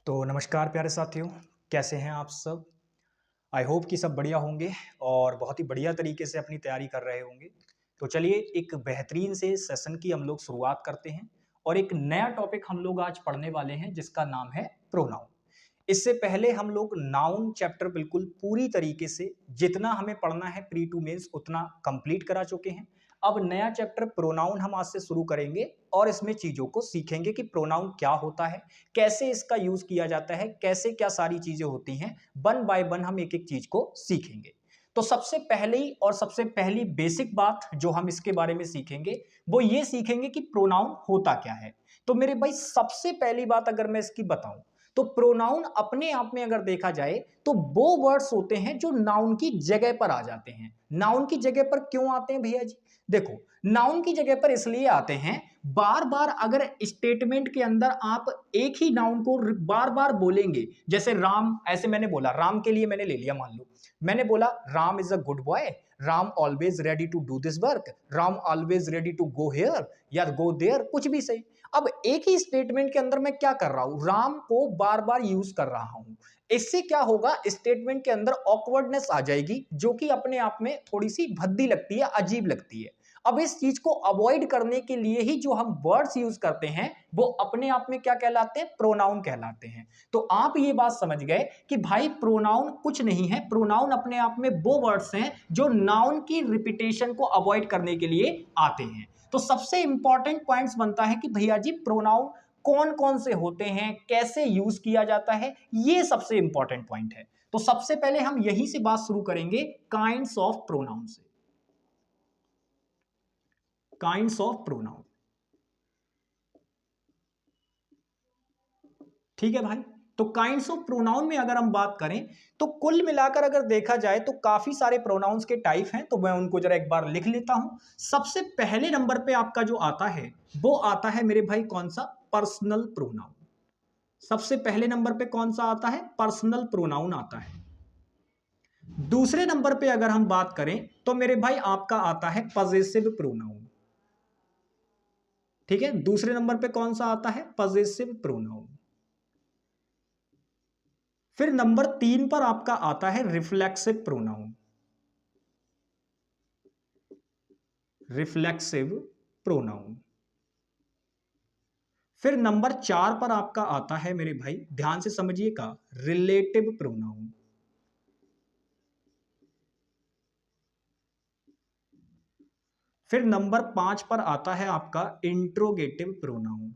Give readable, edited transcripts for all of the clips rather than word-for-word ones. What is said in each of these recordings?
तो नमस्कार प्यारे साथियों, कैसे हैं आप सब? आई होप कि सब बढ़िया होंगे और बहुत ही बढ़िया तरीके से अपनी तैयारी कर रहे होंगे। तो चलिए एक बेहतरीन से सेशन की हम लोग शुरुआत करते हैं और एक नया टॉपिक हम लोग आज पढ़ने वाले हैं जिसका नाम है प्रोनाउन। इससे पहले हम लोग नाउन चैप्टर बिल्कुल पूरी तरीके से जितना हमें पढ़ना है प्री टू मेंस उतना कंप्लीट करा चुके हैं। अब नया चैप्टर प्रोनाउन हम आज से शुरू करेंगे और इसमें चीजों को सीखेंगे कि प्रोनाउन क्या होता है, कैसे इसका यूज किया जाता है, कैसे क्या सारी चीजें होती हैं। वन बाय वन हम एक एक चीज को सीखेंगे। तो सबसे पहले ही और सबसे पहली बेसिक बात जो हम इसके बारे में सीखेंगे वो ये सीखेंगे कि प्रोनाउन होता क्या है। तो मेरे भाई सबसे पहली बात अगर मैं इसकी बताऊं तो प्रोनाउन अपने आप में अगर देखा जाए तो वो वर्ड्स होते हैं जो नाउन की जगह पर आ जाते हैं। नाउन की जगह पर क्यों आते हैं भैया जी? देखो, नाउन की जगह पर इसलिए आते हैं, बार बार अगर स्टेटमेंट के अंदर आप एक ही नाउन को बार बार बोलेंगे, जैसे राम, ऐसे मैंने बोला, राम के लिए मैंने ले लिया, मान लो मैंने बोला Ram is a good boy, Ram always ready to do this work, Ram always ready to go here या गो देयर, कुछ भी सही। अब एक ही स्टेटमेंट के अंदर मैं क्या कर रहा हूं, राम को बार बार यूज कर रहा हूं। इससे क्या होगा, स्टेटमेंट के अंदर ऑकवर्डनेस आ जाएगी जो कि अपने आप में थोड़ी सी भद्दी लगती है, अजीब लगती है। अब इस चीज को अवॉइड करने के लिए ही जो हम वर्ड्स यूज करते हैं वो अपने आप में क्या कहलाते हैं? प्रोनाउन कहलाते हैं। तो आप ये बात समझ गए कि भाई प्रोनाउन कुछ नहीं है, प्रोनाउन अपने आप में वो वर्ड्स हैं जो नाउन की रिपीटेशन को अवॉइड करने के लिए आते हैं। तो सबसे इंपॉर्टेंट पॉइंट्स बनता है कि भैया जी प्रोनाउन कौन कौन से होते हैं, कैसे यूज किया जाता है, ये सबसे इंपॉर्टेंट पॉइंट है। तो सबसे पहले हम यहीं से बात शुरू करेंगे, काइंड्स ऑफ प्रोनाउन से। काइंड्स ऑफ प्रोनाउन, ठीक है भाई। तो काइंड्स ऑफ प्रोनाउन में अगर हम बात करें तो कुल मिलाकर अगर देखा जाए तो काफी सारे प्रोनाउंस के टाइप हैं, तो मैं उनको जरा एक बार लिख लेता हूं। सबसे पहले नंबर पे आपका जो आता है वो आता है मेरे भाई कौन सा? Personal pronoun. सबसे पहले नंबर पे कौन सा आता है? पर्सनल प्रोनाउन आता है। दूसरे नंबर पे अगर हम बात करें तो मेरे भाई आपका आता है पजेसिव प्रोनाउन। ठीक है, दूसरे नंबर पे कौन सा आता है? Possessive pronoun. फिर नंबर 3 पर आपका आता है रिफ्लेक्सिव प्रोनाउन। Reflexive pronoun. फिर नंबर 4 पर आपका आता है मेरे भाई, ध्यान से समझिएगा, रिलेटिव प्रोनाउन। फिर नंबर 5 पर आता है आपका इंट्रोगेटिव प्रोनाउन।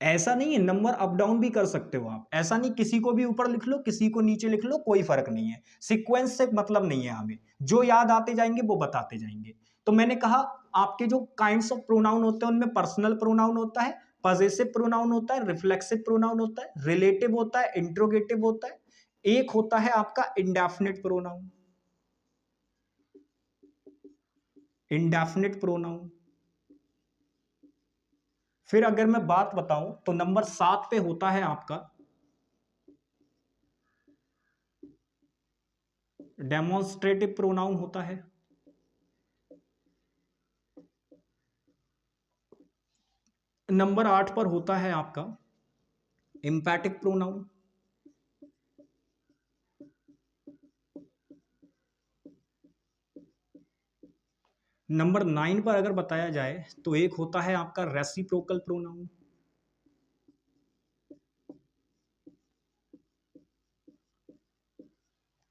ऐसा नहीं है, नंबर अप डाउन भी कर सकते हो आप, ऐसा नहीं किसी को भी ऊपर लिख लो किसी को नीचे लिख लो, कोई फर्क नहीं है। सीक्वेंस से मतलब नहीं है, हमें जो याद आते जाएंगे वो बताते जाएंगे। तो मैंने कहा आपके जो काइंड्स ऑफ प्रोनाउन होते हैं उनमें पर्सनल प्रोनाउन होता है, पजेसिव प्रोनाउन होता है, रिफ्लेक्सिव प्रोनाउन होता है, रिलेटिव होता है, इंट्रोगेटिव होता है, एक होता है आपका इंडेफिनिट प्रोनाउन। Indefinite pronoun. फिर अगर मैं बात बताऊं तो नंबर 7 पे होता है आपका डेमोन्स्ट्रेटिव प्रोनाउन होता है। नंबर 8 पर होता है आपका एम्पैटिक प्रोनाउन। नंबर 9 पर अगर बताया जाए तो एक होता है आपका रेसिप्रोकल प्रोनाउन।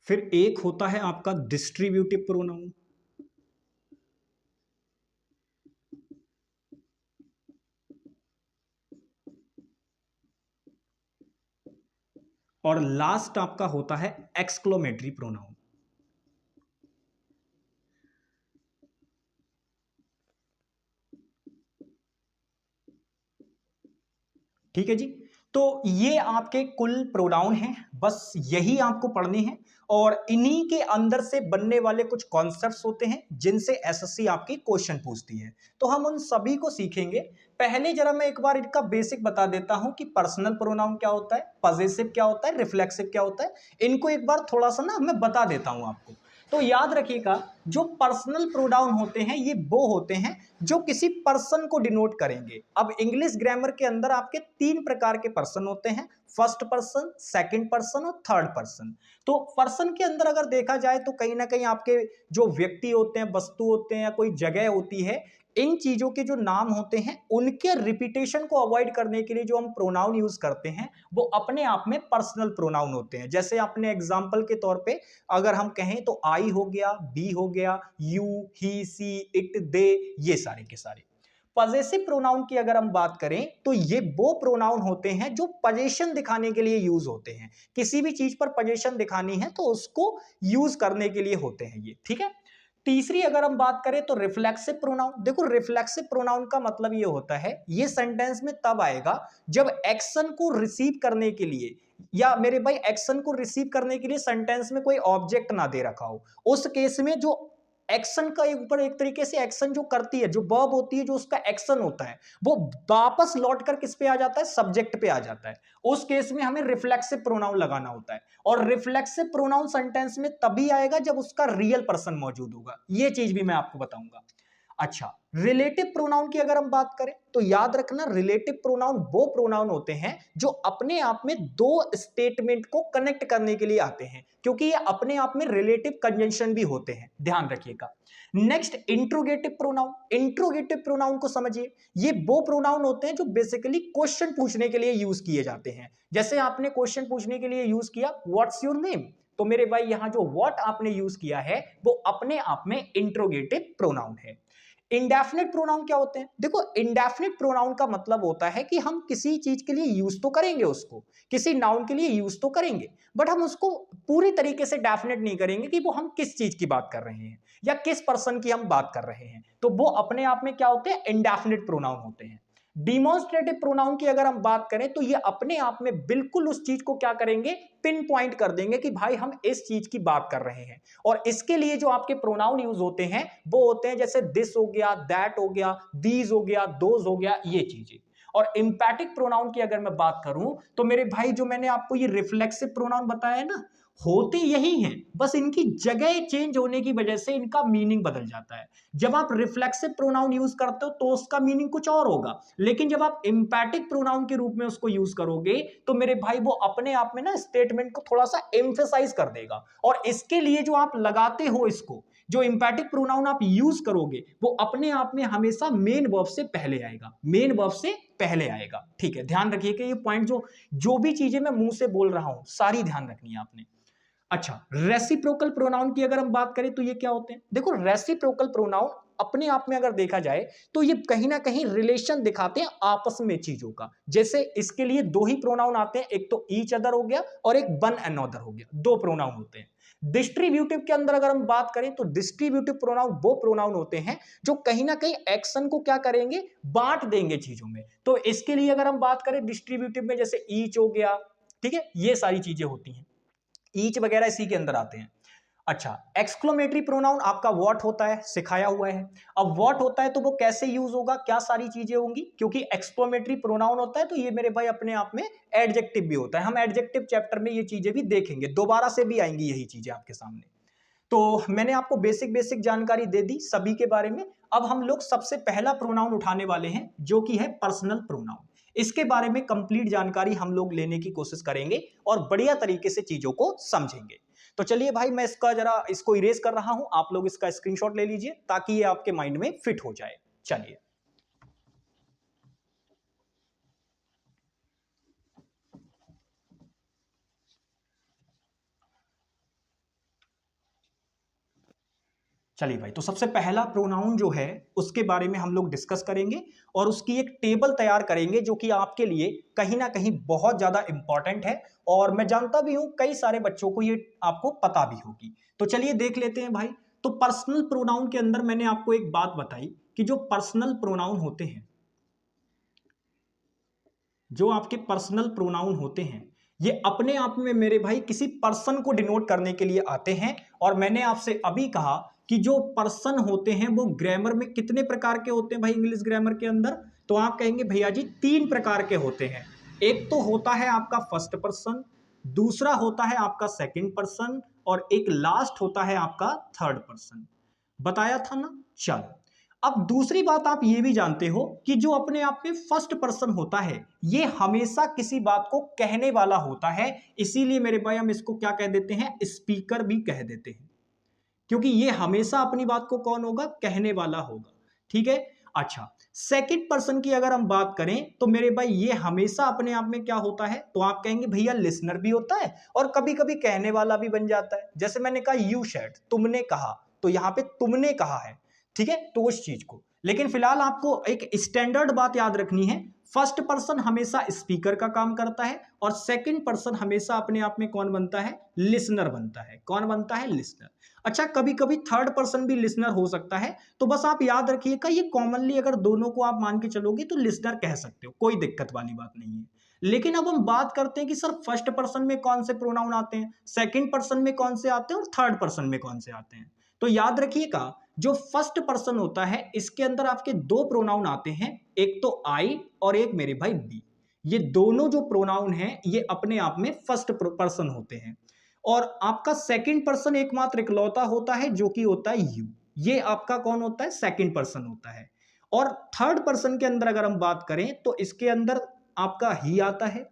फिर एक होता है आपका डिस्ट्रीब्यूटिव प्रोनाउन। और लास्ट आपका होता है एक्सक्लोमेटरी प्रोनाउन। ठीक है जी। तो ये आपके कुल प्रोनाउन हैं, बस यही आपको पढ़ने हैं और इन्हीं के अंदर से बनने वाले कुछ कॉन्सेप्ट्स होते हैं जिनसे एसएससी आपकी क्वेश्चन पूछती है। तो हम उन सभी को सीखेंगे। पहले जरा मैं एक बार इनका बेसिक बता देता हूं कि पर्सनल प्रोनाउन क्या होता है, पजेसिव क्या होता है, रिफ्लेक्सिव क्या होता है। इनको एक बार थोड़ा सा ना मैं बता देता हूं आपको। तो याद रखिएगा, जो पर्सनल प्रोनाउन होते हैं ये वो होते हैं जो किसी पर्सन को डिनोट करेंगे। अब इंग्लिश ग्रामर के अंदर आपके 3 प्रकार के पर्सन होते हैं, फर्स्ट पर्सन, सेकंड पर्सन और थर्ड पर्सन। तो पर्सन के अंदर अगर देखा जाए तो कहीं ना कहीं आपके जो व्यक्ति होते हैं, वस्तु होते हैं या कोई जगह होती है, इन चीजों के जो नाम होते हैं उनके रिपीटेशन को अवॉइड करने के लिए जो हम प्रोनाउन यूज करते हैं वो अपने आप में पर्सनल प्रोनाउन होते हैं। जैसे अपने एग्जांपल के तौर पे अगर हम कहें तो आई हो गया, बी हो गया, यू, ही, सी, इट, दे, ये सारे के सारे। पजेसिव प्रोनाउन की अगर हम बात करें तो ये वो प्रोनाउन होते हैं जो पोजीशन दिखाने के लिए यूज होते हैं। किसी भी चीज पर पोजीशन दिखानी है तो उसको यूज करने के लिए होते हैं ये, ठीक है। तीसरी अगर हम बात करें तो रिफ्लेक्सिव प्रोनाउन। देखो रिफ्लेक्सिव प्रोनाउन का मतलब ये होता है, ये सेंटेंस में तब आएगा जब एक्शन को रिसीव करने के लिए, या मेरे भाई एक्शन को रिसीव करने के लिए सेंटेंस में कोई ऑब्जेक्ट ना दे रखा हो। उस केस में जो एक्शन का ऊपर एक तरीके से एक्शन जो करती है, जो वर्ब होती है, जो उसका एक्शन होता है, वो वापस लौट कर किस पे आ जाता है, सब्जेक्ट पे आ जाता है। उस केस में हमें रिफ्लेक्सिव प्रोनाउन लगाना होता है। और रिफ्लेक्सिव प्रोनाउन सेंटेंस में तभी आएगा जब उसका रियल पर्सन मौजूद होगा। ये चीज भी मैं आपको बताऊंगा। अच्छा, रिलेटिव प्रोनाउन की अगर हम बात करें तो याद रखना, रिलेटिव प्रोनाउन वो प्रोनाउन होते हैं जो अपने आप में दो स्टेटमेंट को कनेक्ट करने के लिए आते हैं, क्योंकि ये अपने आप में रिलेटिव कंजंक्शन भी होते हैं, ध्यान रखिएगा। Next, interrogative pronoun. Interrogative pronoun को समझिए, ये वो प्रोनाउन होते हैं जो बेसिकली क्वेश्चन पूछने के लिए यूज किए जाते हैं। जैसे आपने क्वेश्चन पूछने के लिए यूज किया व्हाट्स योर नेम, तो मेरे भाई यहां जो व्हाट आपने यूज किया है वो अपने आप में इंट्रोगेटिव प्रोनाउन है। इंडेफिनिट प्रोनाउन क्या होते हैं? देखो इंडेफिनिट प्रोनाउन का मतलब होता है कि हम किसी चीज के लिए यूज तो करेंगे, उसको किसी नाउन के लिए यूज तो करेंगे, बट हम उसको पूरी तरीके से डेफिनेट नहीं करेंगे कि वो हम किस चीज की बात कर रहे हैं या किस पर्सन की हम बात कर रहे हैं। तो वो अपने आप में क्या होते हैं, इंडेफिनिट प्रोनाउन होते हैं। डिमॉन्स्ट्रेटिव प्रोनाउन की अगर हम बात करें तो ये अपने आप में बिल्कुल उस चीज को क्या करेंगे, पिन पॉइंट कर देंगे कि भाई हम इस चीज की बात कर रहे हैं। और इसके लिए जो आपके प्रोनाउन यूज होते हैं वो होते हैं जैसे दिस हो गया, दैट हो गया, दीज हो गया, दोज हो गया, ये चीजें। और इंपैटिक प्रोनाउन की अगर मैं बात करूं तो मेरे भाई जो मैंने आपको ये रिफ्लेक्सिव प्रोनाउन बताया है ना, होते यही हैं, बस इनकी जगह चेंज होने की वजह से इनका मीनिंग बदल जाता है। जब आप रिफ्लेक्सिव प्रोनाउन यूज करते हो तो उसका मीनिंग कुछ और होगा, लेकिन जब आप इंपैटिक प्रोनाउन के रूप में उसको यूज करोगे तो मेरे भाई वो अपने आप में ना स्टेटमेंट को थोड़ा सा एम्फेसाइज कर देगा। और इसके लिए जो आप लगाते हो, इसको जो इंपैटिक प्रोनाउन आप यूज करोगे वो अपने आप में हमेशा मेन वर्ब से पहले आएगा, मेन वर्ब से पहले आएगा। ठीक है, ध्यान रखिए कि ये पॉइंट जो भी चीजें मैं मुंह से बोल रहा हूं सारी ध्यान रखनी है आपने। अच्छा, रेसिप्रोकल प्रोनाउन की अगर हम बात करें तो ये क्या होते हैं? देखो रेसिप्रोकल प्रोनाउन अपने आप में अगर देखा जाए तो ये कहीं ना कहीं रिलेशन दिखाते हैं आपस में चीजों का। जैसे इसके लिए दो ही प्रोनाउन आते हैं, एक तो ईच अदर हो गया और एक वन अनदर हो गया, दो प्रोनाउन होते हैं। डिस्ट्रीब्यूटिव के अंदर अगर हम बात करें तो डिस्ट्रीब्यूटिव प्रोनाउन वो प्रोनाउन होते हैं जो कहीं ना कहीं एक्शन को क्या करेंगे, बांट देंगे चीजों में। तो इसके लिए अगर हम बात करें डिस्ट्रीब्यूटिव में, जैसे ईच हो गया, ठीक है, ये सारी चीजें होती हैं, ईच वगैरह इसी के अंदर आते हैं। अच्छा, एक्सक्लेमेटरी प्रोनाउन आपका व्हाट होता है, सिखाया हुआ है। अब व्हाट होता है तो वो कैसे यूज होगा, क्या सारी चीजें होंगी, क्योंकि एक्सक्लेमेटरी प्रोनाउन होता है तो ये मेरे भाई अपने आप में एडजेक्टिव भी होता है। हम एडजेक्टिव चैप्टर में ये चीजें भी देखेंगे, दोबारा से भी आएंगी यही चीजें आपके सामने। तो मैंने आपको बेसिक बेसिक जानकारी दे दी सभी के बारे में। अब हम लोग सबसे पहला प्रोनाउन उठाने वाले हैं जो कि है पर्सनल प्रोनाउन। इसके बारे में कंप्लीट जानकारी हम लोग लेने की कोशिश करेंगे और बढ़िया तरीके से चीजों को समझेंगे। तो चलिए भाई, मैं इसको इरेज कर रहा हूं, आप लोग इसका स्क्रीनशॉट ले लीजिए ताकि ये आपके माइंड में फिट हो जाए। चलिए, चलिए भाई, तो सबसे पहला प्रोनाउन जो है उसके बारे में हम लोग डिस्कस करेंगे और उसकी एक टेबल तैयार करेंगे जो कि आपके लिए कहीं ना कहीं बहुत ज्यादा इंपॉर्टेंट है। और मैं जानता भी हूं कई सारे बच्चों को ये आपको पता भी होगी। तो चलिए देख लेते हैं भाई। तो पर्सनल प्रोनाउन के अंदर मैंने आपको एक बात बताई कि जो पर्सनल प्रोनाउन होते हैं, जो आपके पर्सनल प्रोनाउन होते हैं, ये अपने आप में मेरे भाई किसी पर्सन को डिनोट करने के लिए आते हैं। और मैंने आपसे अभी कहा कि जो पर्सन होते हैं वो ग्रामर में कितने प्रकार के होते हैं भाई, इंग्लिश ग्रामर के अंदर? तो आप कहेंगे भैया जी 3 प्रकार के होते हैं। एक तो होता है आपका फर्स्ट पर्सन, दूसरा होता है आपका सेकंड पर्सन और एक लास्ट होता है आपका थर्ड पर्सन। बताया था ना। चलो, अब दूसरी बात आप ये भी जानते हो कि जो अपने आप में फर्स्ट पर्सन होता है ये हमेशा किसी बात को कहने वाला होता है, इसीलिए मेरे भाई हम इसको क्या कह देते हैं, स्पीकर भी कह देते हैं, क्योंकि ये हमेशा अपनी बात को कौन होगा, कहने वाला होगा। ठीक है। अच्छा, सेकंड पर्सन की अगर हम बात करें तो मेरे भाई ये हमेशा अपने आप में क्या होता है, तो आप कहेंगे भैया लिसनर भी होता है और कभी कभी कहने वाला भी बन जाता है। जैसे मैंने कहा यू शेड, तुमने कहा, तो यहां पे तुमने कहा है। ठीक है, तो उस चीज को, लेकिन फिलहाल आपको एक स्टैंडर्ड बात याद रखनी है, फर्स्ट पर्सन हमेशा स्पीकर का काम करता है और सेकंड पर्सन हमेशा अपने आप में कौन बनता है, लिसनर बनता है। कौन बनता है, लिसनर। अच्छा, कभी कभी थर्ड पर्सन भी लिसनर हो सकता है, तो बस आप याद रखिएगा ये कॉमनली अगर दोनों को आप मान के चलोगे तो लिसनर कह सकते हो, कोई दिक्कत वाली बात नहीं है। लेकिन अब हम बात करते हैं कि सर फर्स्ट पर्सन में कौन से प्रोनाउन आते हैं, सेकंड पर्सन में कौन से आते हैं और थर्ड पर्सन में कौन से आते हैं। तो याद रखिएगा जो फर्स्ट पर्सन होता है इसके अंदर आपके दो प्रोनाउन आते हैं, एक तो आई और एक मेरे भाई बी। ये दोनों जो प्रोनाउन हैं ये अपने आप में फर्स्ट पर्सन होते हैं। और आपका सेकंड पर्सन एकमात्र इकलौता होता है जो कि होता है यू, ये आपका कौन होता है, सेकंड पर्सन होता है। और थर्ड पर्सन के अंदर अगर हम बात करें तो इसके अंदर आपका ही आता है,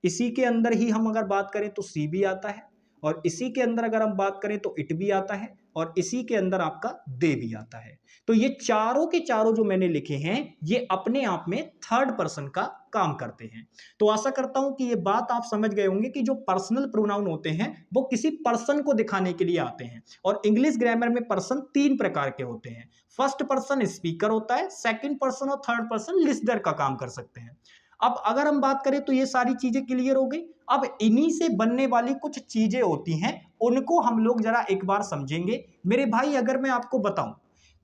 इसी के अंदर ही हम अगर बात करें तो सी भी आता है, और इसी के अंदर अगर हम बात करें तो इट भी आता है, और इसी के अंदर आपका दे भी आता है। तो ये चारों के चारों जो मैंने लिखे हैं ये अपने आप में थर्ड पर्सन का काम करते हैं। तो आशा करता हूं कि ये बात आप समझ गए होंगे कि जो पर्सनल प्रोनाउन होते हैं वो किसी पर्सन को दिखाने के लिए आते हैं। और इंग्लिश ग्रामर में पर्सन तीन प्रकार के होते हैं, फर्स्ट पर्सन स्पीकर होता है, सेकंड पर्सन और थर्ड पर्सन लिसनर का काम कर सकते हैं। अब अगर हम बात करें तो ये सारी चीजें क्लियर हो गई। अब इन्हीं से बनने वाली कुछ चीजें होती हैं उनको हम लोग जरा एक बार समझेंगे। मेरे भाई अगर मैं आपको बताऊं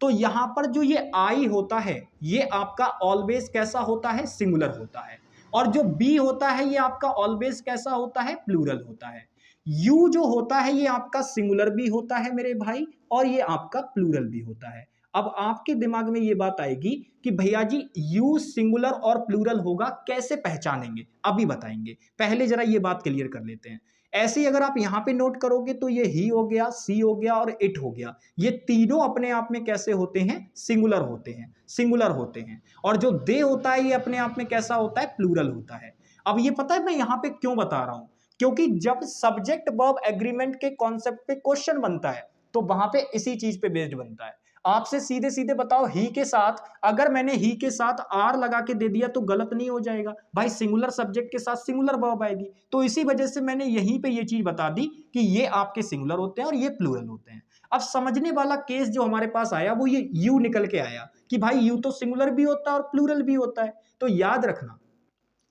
तो यहां पर जो ये आई होता है ये आपका ऑलवेज कैसा होता है, सिंगुलर होता है। और जो बी होता है ये आपका ऑलवेज कैसा होता है, प्लूरल होता है। यू जो होता है ये आपका सिंगुलर भी होता है मेरे भाई, और ये आपका प्लूरल भी होता है। अब आपके दिमाग में ये बात आएगी कि भैया जी यू सिंगुलर और प्लूरल होगा कैसे पहचानेंगे, अभी बताएंगे। पहले जरा ये बात क्लियर कर लेते हैं। ऐसे ही अगर आप यहां पे नोट करोगे तो ये ही हो गया, सी हो गया और इट हो गया, ये तीनों अपने आप में कैसे होते हैं, सिंगुलर होते हैं, सिंगुलर होते हैं। और जो दे होता है ये अपने आप में कैसा होता है, प्लूरल होता है। अब ये पता है मैं यहां पे क्यों बता रहा हूं, क्योंकि जब सब्जेक्ट वर्ब एग्रीमेंट के कॉन्सेप्ट पे क्वेश्चन बनता है तो वहां पे इसी चीज पे बेस्ड बनता है। आपसे सीधे सीधे बताओ ही के साथ अगर मैंने ही के साथ आर लगा के दे दिया तो गलत नहीं हो जाएगा भाई, सिंगुलर सब्जेक्ट के साथ सिंगुलर वर्ब आएगी। तो इसी वजह से मैंने यहीं पे ये चीज बता दी कि ये आपके सिंगुलर होते हैं और ये प्लूरल होते हैं। अब समझने वाला केस जो हमारे पास आया वो ये यू निकल के आया कि भाई यू तो सिंगुलर भी होता है और प्लूरल भी होता है। तो याद रखना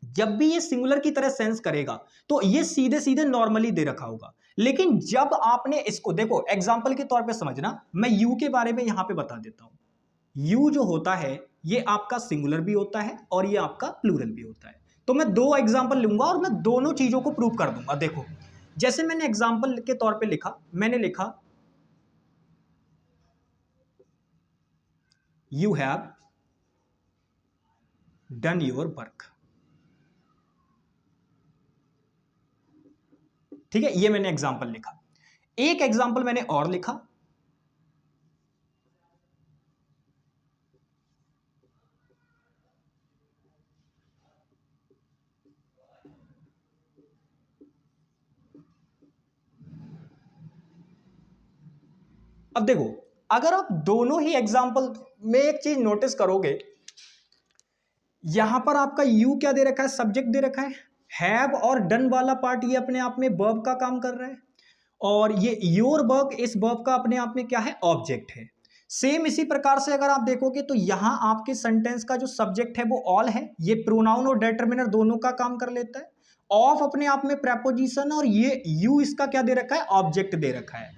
जब भी ये सिंगुलर की तरह सेंस करेगा तो ये सीधे सीधे नॉर्मली दे रखा होगा। लेकिन जब आपने इसको देखो एग्जांपल के तौर पे समझना, मैं यू के बारे में यहां पे बता देता हूं। यू जो होता है ये आपका सिंगुलर भी होता है और ये आपका प्लूरल भी होता है। तो मैं दो एग्जांपल लूंगा और मैं दोनों चीजों को प्रूव कर दूंगा। देखो जैसे मैंने एग्जांपल के तौर पे लिखा, मैंने लिखा you have done your work. ठीक है, ये मैंने एग्जांपल लिखा। एक एग्जांपल मैंने और लिखा, अब देखो अगर आप दोनों ही एग्जांपल में एक चीज नोटिस करोगे, यहां पर आपका यू क्या दे रखा है, सब्जेक्ट दे रखा है, हैव और डन वाला पार्ट ये अपने आप में वर्ब का काम कर रहा है, और ये योर वर्क इस वर्ब का अपने आप में क्या है, ऑब्जेक्ट है। सेम इसी प्रकार से अगर आप देखोगे तो यहां आपके सेंटेंस का जो सब्जेक्ट है वो ऑल है, ये प्रोनाउन और डिटरमिनर दोनों का काम कर लेता है। ऑफ अपने आप में प्रेपोजिशन और ये यू इसका क्या दे रखा है, ऑब्जेक्ट दे रखा है।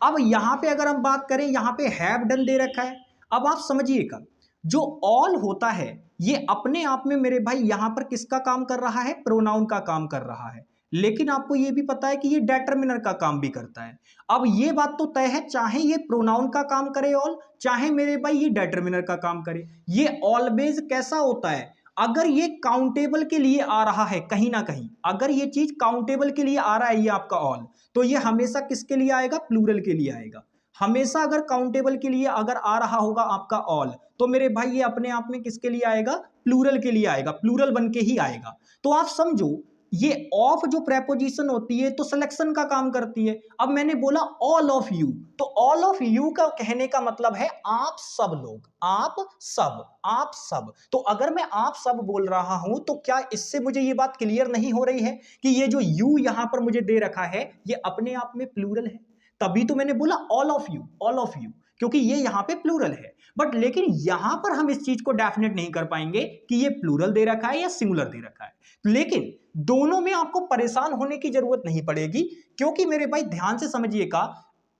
अब यहां पे अगर हम बात करें, यहां पे हैव डन दे रखा है। अब आप समझिएगा जो ऑल होता है ये अपने आप में मेरे भाई यहां पर किसका काम कर रहा है, प्रोनाउन का काम कर रहा है। लेकिन आपको यह भी पता है कि ये डिटरमिनर का काम भी करता है। अब ये बात तो तय है, चाहे ये प्रोनाउन का काम करे ऑल, चाहे मेरे भाई ये डिटरमिनर का काम करे, ये ऑलवेज कैसा होता है, अगर ये काउंटेबल के लिए आ रहा है कहीं ना कहीं, अगर ये चीज काउंटेबल के लिए आ रहा है ये आपका ऑल, तो ये हमेशा किसके लिए आएगा? प्लूरल के लिए आएगा। हमेशा अगर काउंटेबल के लिए अगर आ रहा होगा आपका ऑल, तो मेरे भाई ये अपने आप में किसके लिए आएगा? प्लूरल के लिए आएगा, प्लूरल बन के ही आएगा। तो आप समझो ये ऑफ जो प्रेपोजिशन होती है तो सिलेक्शन का काम करती है। अब मैंने बोला ऑल ऑफ यू, तो ऑल ऑफ यू का कहने का मतलब है आप सब लोग, आप सब, आप सब। तो अगर मैं आप सब बोल रहा हूं तो क्या इससे मुझे ये बात क्लियर नहीं हो रही है कि ये जो यू यहां पर मुझे दे रखा है ये अपने आप में प्लूरल है? तभी तो मैंने बोला all of you, all of you, क्योंकि ये यहां पे प्लूरल है। बट लेकिन यहां पर हम इस चीज को डेफिनेट नहीं कर पाएंगे कि ये प्लूरल दे रखा है या सिंगुलर दे रखा है। लेकिन दोनों में आपको परेशान होने की जरूरत नहीं पड़ेगी, क्योंकि मेरे भाई ध्यान से समझिएगा,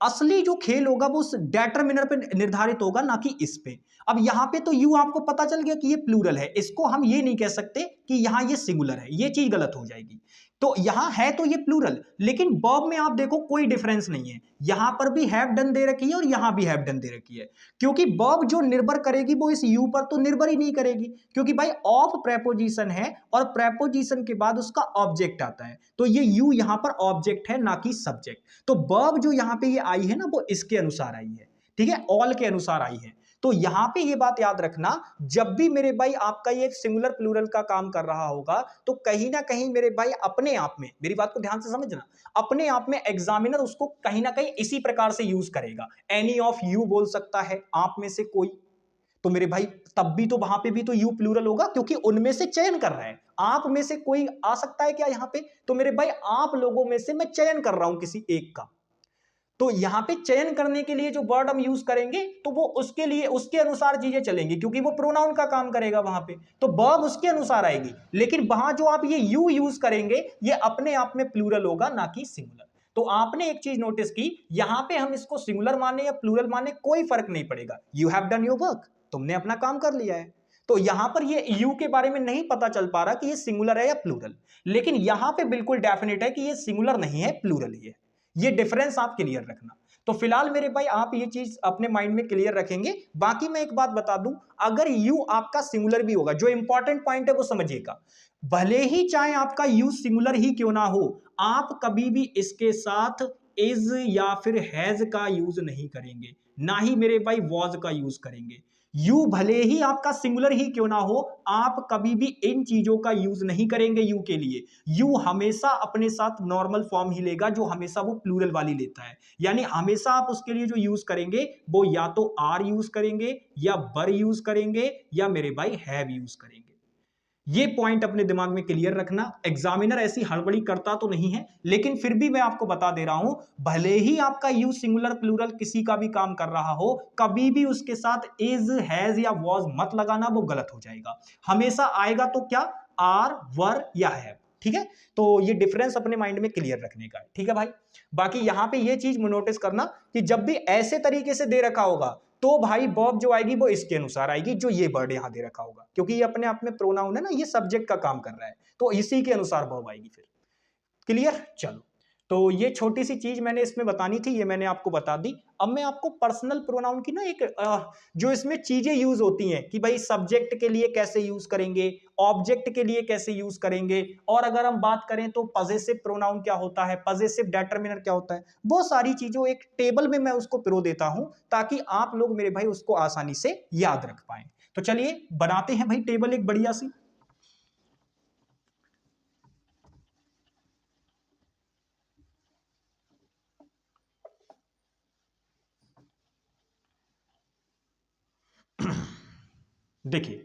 असली जो खेल होगा वो उस डेटरमिनर पे निर्धारित होगा, ना कि इस पे। अब यहां पे तो यू आपको पता चल गया कि ये प्लूरल है, इसको हम ये नहीं कह सकते कि यहां ये सिंगुलर है, ये चीज गलत हो जाएगी। तो यहां है तो ये प्लूरल, लेकिन वर्ब में आप देखो कोई डिफरेंस नहीं है, यहां पर भी हैव डन दे रखी है और यहां भी हैव डन दे रखी है। क्योंकि वर्ब जो निर्भर करेगी वो इस यू पर तो निर्भर ही नहीं करेगी, क्योंकि भाई ऑफ प्रेपोजिशन है और प्रेपोजिशन के बाद उसका ऑब्जेक्ट आता है, तो ये यू यहां पर ऑब्जेक्ट है ना कि सब्जेक्ट। तो वर्ब जो यहां पे ये आई है ना वो इसके अनुसार आई है, ठीक है, ऑल के अनुसार आई है। तो यहां पे ये बात याद रखना, जब भी मेरे भाई आपका ये सिंगुलर प्लूरल का काम कर रहा होगा तो कहीं ना कहीं मेरे भाई अपने आप में, मेरी बात को ध्यान से समझना, अपने आप में एग्जामिनर उसको कहीं ना कहीं इसी प्रकार से यूज करेगा। एनी ऑफ यू बोल सकता है, आप में से कोई, तो मेरे भाई तब भी तो वहां पे भी तो यू प्लूरल होगा, क्योंकि उनमें से चयन कर रहा है। आप में से कोई आ सकता है क्या यहां पे? तो मेरे भाई आप लोगों में से मैं चयन कर रहा हूं किसी एक का, तो यहां पे चयन करने के लिए जो वर्ड हम यूज करेंगे तो वो उसके लिए उसके अनुसार चीजें चलेंगी, क्योंकि वो प्रोनाउन का काम करेगा वहां पे, तो वर्ब उसके अनुसार आएगी। लेकिन वहां जो आप ये यू यूज करेंगे ये अपने आप में प्लूरल होगा, ना कि सिंगुलर। तो आपने एक चीज नोटिस की, यहां पे हम इसको सिंगुलर माने या प्लूरल माने कोई फर्क नहीं पड़ेगा। You have done your work, तुमने अपना काम कर लिया है। तो यहां पर ये यू के बारे में नहीं पता चल पा रहा कि ये सिंगुलर है या प्लूरल, लेकिन यहां पे बिल्कुल डेफिनेट है कि ये सिंगुलर नहीं है, प्लूरल ही है। ये डिफरेंस आप क्लियर रखना। तो फिलहाल मेरे भाई आप ये चीज अपने माइंड में क्लियर रखेंगे। बाकी मैं एक बात बता दूं, अगर यू आपका सिंगुलर भी होगा, जो इंपॉर्टेंट पॉइंट है वो समझिएगा, भले ही चाहे आपका यू सिंगुलर ही क्यों ना हो, आप कभी भी इसके साथ इज या फिर हैज का यूज नहीं करेंगे, ना ही मेरे भाई वॉज का यूज करेंगे। यू भले ही आपका सिंगुलर ही क्यों ना हो, आप कभी भी इन चीजों का यूज नहीं करेंगे यू के लिए। यू हमेशा अपने साथ नॉर्मल फॉर्म ही लेगा, जो हमेशा वो प्लूरल वाली लेता है। यानी हमेशा आप उसके लिए जो यूज करेंगे वो या तो आर यूज करेंगे, या वर यूज करेंगे, या मेरे भाई हैव यूज करेंगे। ये पॉइंट अपने दिमाग में क्लियर रखना। एग्जामिनर ऐसी हड़बड़ी करता तो नहीं है, लेकिन फिर भी मैं आपको बता दे रहा हूं, भले ही आपका यू सिंगुलर प्लूरल किसी का भी काम कर रहा हो, कभी भी उसके साथ इज हैज या वॉज मत लगाना, वो गलत हो जाएगा। हमेशा आएगा तो क्या, आर, वर या हैव, ठीक है। तो ये डिफरेंस अपने माइंड में क्लियर रखने का है, ठीक है भाई। बाकी यहां पे ये चीज नोटिस करना कि जब भी ऐसे तरीके से दे रखा होगा तो भाई वर्ब जो आएगी वो इसके अनुसार आएगी, जो ये वर्ड यहां दे रखा होगा, क्योंकि ये अपने आप में प्रोनाउन है ना, ये सब्जेक्ट का काम कर रहा है, तो इसी के अनुसार वर्ब आएगी फिर। क्लियर? चलो, तो ये छोटी सी चीज मैंने इसमें बतानी थी, ये मैंने आपको बता दी। अब मैं आपको पर्सनल प्रोनाउन की ना एक जो इसमें चीजें यूज होती हैं कि भाई सब्जेक्ट के लिए कैसे यूज करेंगे, ऑब्जेक्ट के लिए कैसे यूज करेंगे, और अगर हम बात करें तो पजेसिव प्रोनाउन क्या होता है, पजेसिव डेटरमिनर क्या होता है, वो सारी चीजों एक टेबल में मैं उसको पिरो देता हूं, ताकि आप लोग मेरे भाई उसको आसानी से याद रख पाए। तो चलिए बनाते हैं भाई टेबल एक बढ़िया सी। देखिए,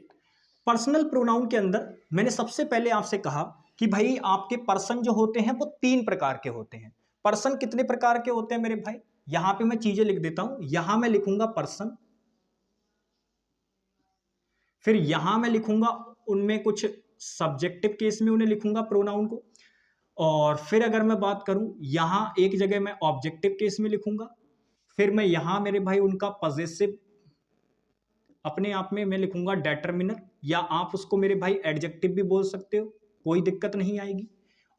पर्सनल प्रोनाउन के अंदर मैंने सबसे पहले आपसे कहा कि भाई आपके पर्सन जो होते हैं वो 3 प्रकार के होते हैं। पर्सन कितने प्रकार के होते हैं मेरे भाई? यहां पे मैं चीजें लिख देता हूं। यहां मैं लिखूंगा पर्सन, फिर यहां मैं लिखूंगा उनमें कुछ सब्जेक्टिव केस में उन्हें लिखूंगा प्रोनाउन को, और फिर अगर मैं बात करूं यहां एक जगह मैं ऑब्जेक्टिव केस में लिखूंगा, फिर मैं यहां मेरे भाई उनका पजेसिव अपने आप में मैं लिखूंगा डेटरमिनर, या आप उसको मेरे भाई एडजेक्टिव भी बोल सकते हो, कोई दिक्कत नहीं आएगी।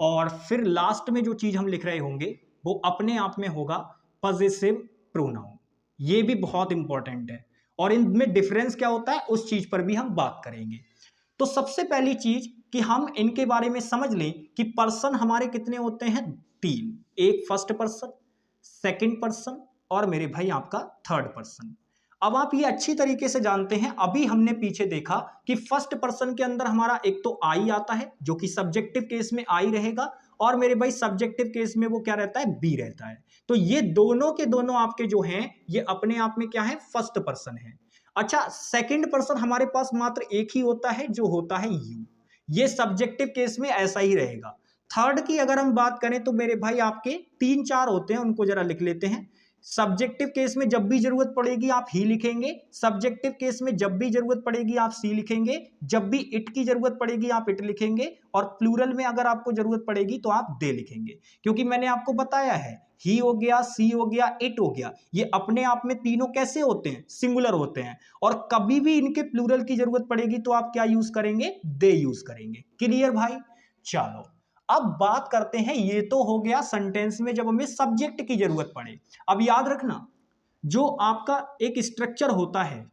और फिर लास्ट में जो चीज हम लिख रहे होंगे वो अपने आप में होगा पजेसिव प्रोनाउन। ये भी बहुत इंपॉर्टेंट है, और इनमें डिफरेंस क्या होता है उस चीज पर भी हम बात करेंगे। तो सबसे पहली चीज कि हम इनके बारे में समझ लें कि पर्सन हमारे कितने होते हैं, तीन। एक फर्स्ट पर्सन, सेकंड पर्सन और मेरे भाई आपका थर्ड पर्सन। अब आप ये अच्छी तरीके से जानते हैं, अभी हमने पीछे देखा कि फर्स्ट पर्सन के अंदर हमारा एक तो आई आता है जो कि सब्जेक्टिव केस में आई रहेगा, और मेरे भाई सब्जेक्टिव केस में वो क्या रहता है, बी रहता है। तो ये दोनों के दोनों आपके जो हैं ये अपने आप में क्या है, फर्स्ट पर्सन है। अच्छा, सेकंड पर्सन हमारे पास मात्र एक ही होता है जो होता है यू, ये सब्जेक्टिव केस में ऐसा ही रहेगा। थर्ड की अगर हम बात करें तो मेरे भाई आपके तीन चार होते हैं, उनको जरा लिख लेते हैं। सब्जेक्टिव केस में जब भी जरूरत पड़ेगी आप ही लिखेंगे, सब्जेक्टिव केस में जब भी जरूरत पड़ेगी आप सी लिखेंगे, जब भी इट की जरूरत पड़ेगी आप इट लिखेंगे, और प्लूरल में अगर आपको जरूरत पड़ेगी तो आप दे लिखेंगे। क्योंकि मैंने आपको बताया है ही हो गया, सी हो गया, इट हो गया, ये अपने आप में तीनों कैसे होते हैं, सिंगुलर होते हैं, और कभी भी इनके प्लूरल की जरूरत पड़ेगी तो आप क्या यूज करेंगे, दे यूज करेंगे। क्लियर भाई? चलो अब बात करते हैं, ये तो हो गया सेंटेंस में जब हमें सब्जेक्ट की जरूरत पड़े। अब याद रखना, जो आपका एक स्ट्रक्चर होता है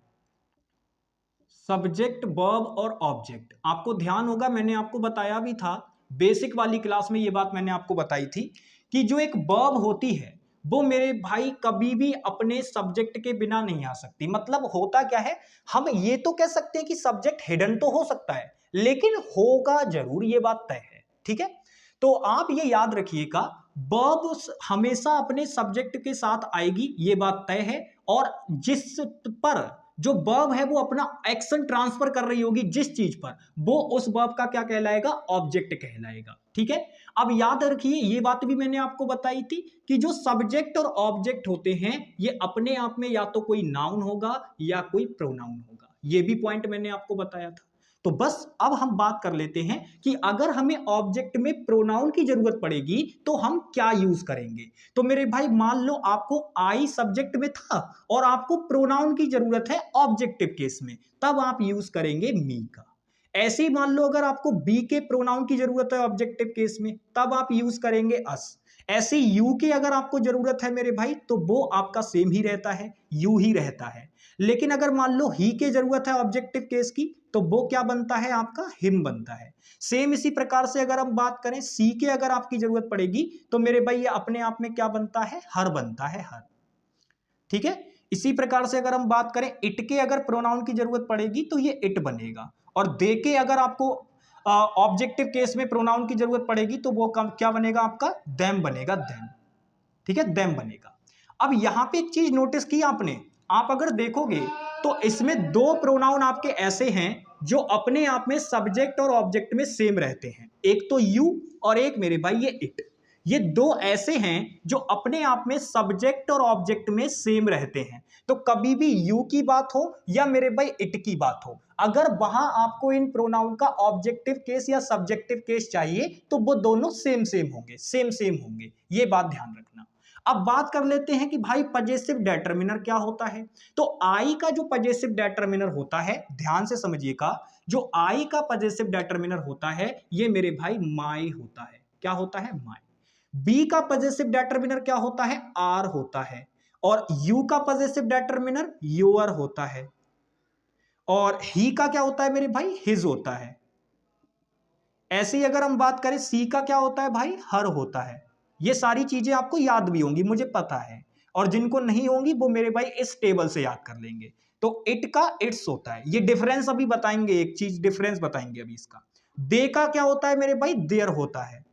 सब्जेक्ट, वर्ब और ऑब्जेक्ट, आपको ध्यान होगा मैंने आपको बताया भी था बेसिक वाली क्लास में, ये बात मैंने आपको बताई थी कि जो एक वर्ब होती है वो मेरे भाई कभी भी अपने सब्जेक्ट के बिना नहीं आ सकती। मतलब होता क्या है, हम ये तो कह सकते हैं कि सब्जेक्ट हिडन तो हो सकता है लेकिन होगा जरूर, ये बात तय है। ठीक है, तो आप ये याद रखिएगा, वर्ब हमेशा अपने सब्जेक्ट के साथ आएगी, ये बात तय है। और जिस पर जो वर्ब है वो अपना एक्शन ट्रांसफर कर रही होगी जिस चीज पर, वो उस वर्ब का क्या कहलाएगा, ऑब्जेक्ट कहलाएगा। ठीक है, अब याद रखिए ये बात भी मैंने आपको बताई थी कि जो सब्जेक्ट और ऑब्जेक्ट होते हैं ये अपने आप में या तो कोई नाउन होगा या कोई प्रोनाउन होगा, ये भी पॉइंट मैंने आपको बताया था। तो बस अब हम बात कर लेते हैं कि अगर हमें ऑब्जेक्ट में प्रोनाउन की जरूरत पड़ेगी तो हम क्या यूज करेंगे। तो मेरे भाई मान लो आपको आई सब्जेक्ट में था और आपको प्रोनाउन की जरूरत है ऑब्जेक्टिव केस में, तब आप यूज करेंगे मी का। ऐसे ही मान लो अगर आपको बी के प्रोनाउन की जरूरत है ऑब्जेक्टिव केस में, तब आप यूज करेंगे अस। ऐसे यू की अगर आपको जरूरत है मेरे भाई तो वो आपका सेम ही रहता है, यू ही रहता है। लेकिन अगर मान लो ही की जरूरत है ऑब्जेक्टिव केस की तो वो क्या बनता है, आपका हिम बनता है। सेम इसी प्रकार से अगर हम बात करें सी के अगर आपकी जरूरत पड़ेगी तो मेरे भाई ये अपने आप में क्या बनता है, हर बनता है, हर। ठीक है, इसी प्रकार से अगर हम बात करें इट के अगर प्रोनाउन की जरूरत पड़ेगी तो ये इट बनेगा, और दे के अगर आपको ऑब्जेक्टिव केस में प्रोनाउन की जरूरत पड़ेगी तो वो क्या बनेगा, आपका देम बनेगा, देम। ठीक है, देम बनेगा। अब यहां पे एक चीज नोटिस की आपने, आप अगर देखोगे तो इसमें दो प्रोनाउन आपके ऐसे हैं जो अपने आप में सब्जेक्ट और ऑब्जेक्ट में सेम रहते हैं, एक तो यू और एक मेरे भाई ये इट। ये दो ऐसे हैं जो अपने आप में सब्जेक्ट और ऑब्जेक्ट में सेम रहते हैं। तो कभी भी यू की बात हो या मेरे भाई इट की बात हो, अगर वहां आपको इन प्रोनाउन का ऑब्जेक्टिव केस या सब्जेक्टिव केस चाहिए तो वो दोनों सेम सेम होंगे, सेम सेम होंगे, ये बात ध्यान रखना। अब बात कर लेते हैं कि भाई पजेसिव डेटर्मिनर क्या होता है। तो आई का जो पजेसिव डेटर्मिनर होता है, ध्यान से समझिएगा, जो आई का पजेसिव डेटर्मिनर होता है ये मेरे भाई माई होता है। क्या होता है, माई। बी का पजेसिव डेटर्मिनर क्या होता है, आर होता है। और यू का पजेसिव डेटर्मिनर योर होता है। और ही का क्या होता है मेरे भाई, हिज होता है। ऐसे ही अगर हम बात करें सी का क्या होता है भाई, हर होता है। ये सारी चीजें आपको याद भी होंगी मुझे पता है, और जिनको नहीं होंगी वो मेरे भाई इस टेबल से याद कर लेंगे। तो इट का इट्स होता है, ये डिफरेंस अभी बताएंगे, एक चीज डिफरेंस बताएंगे अभी इसका। दे का क्या होता है मेरे भाई, देयर होता है।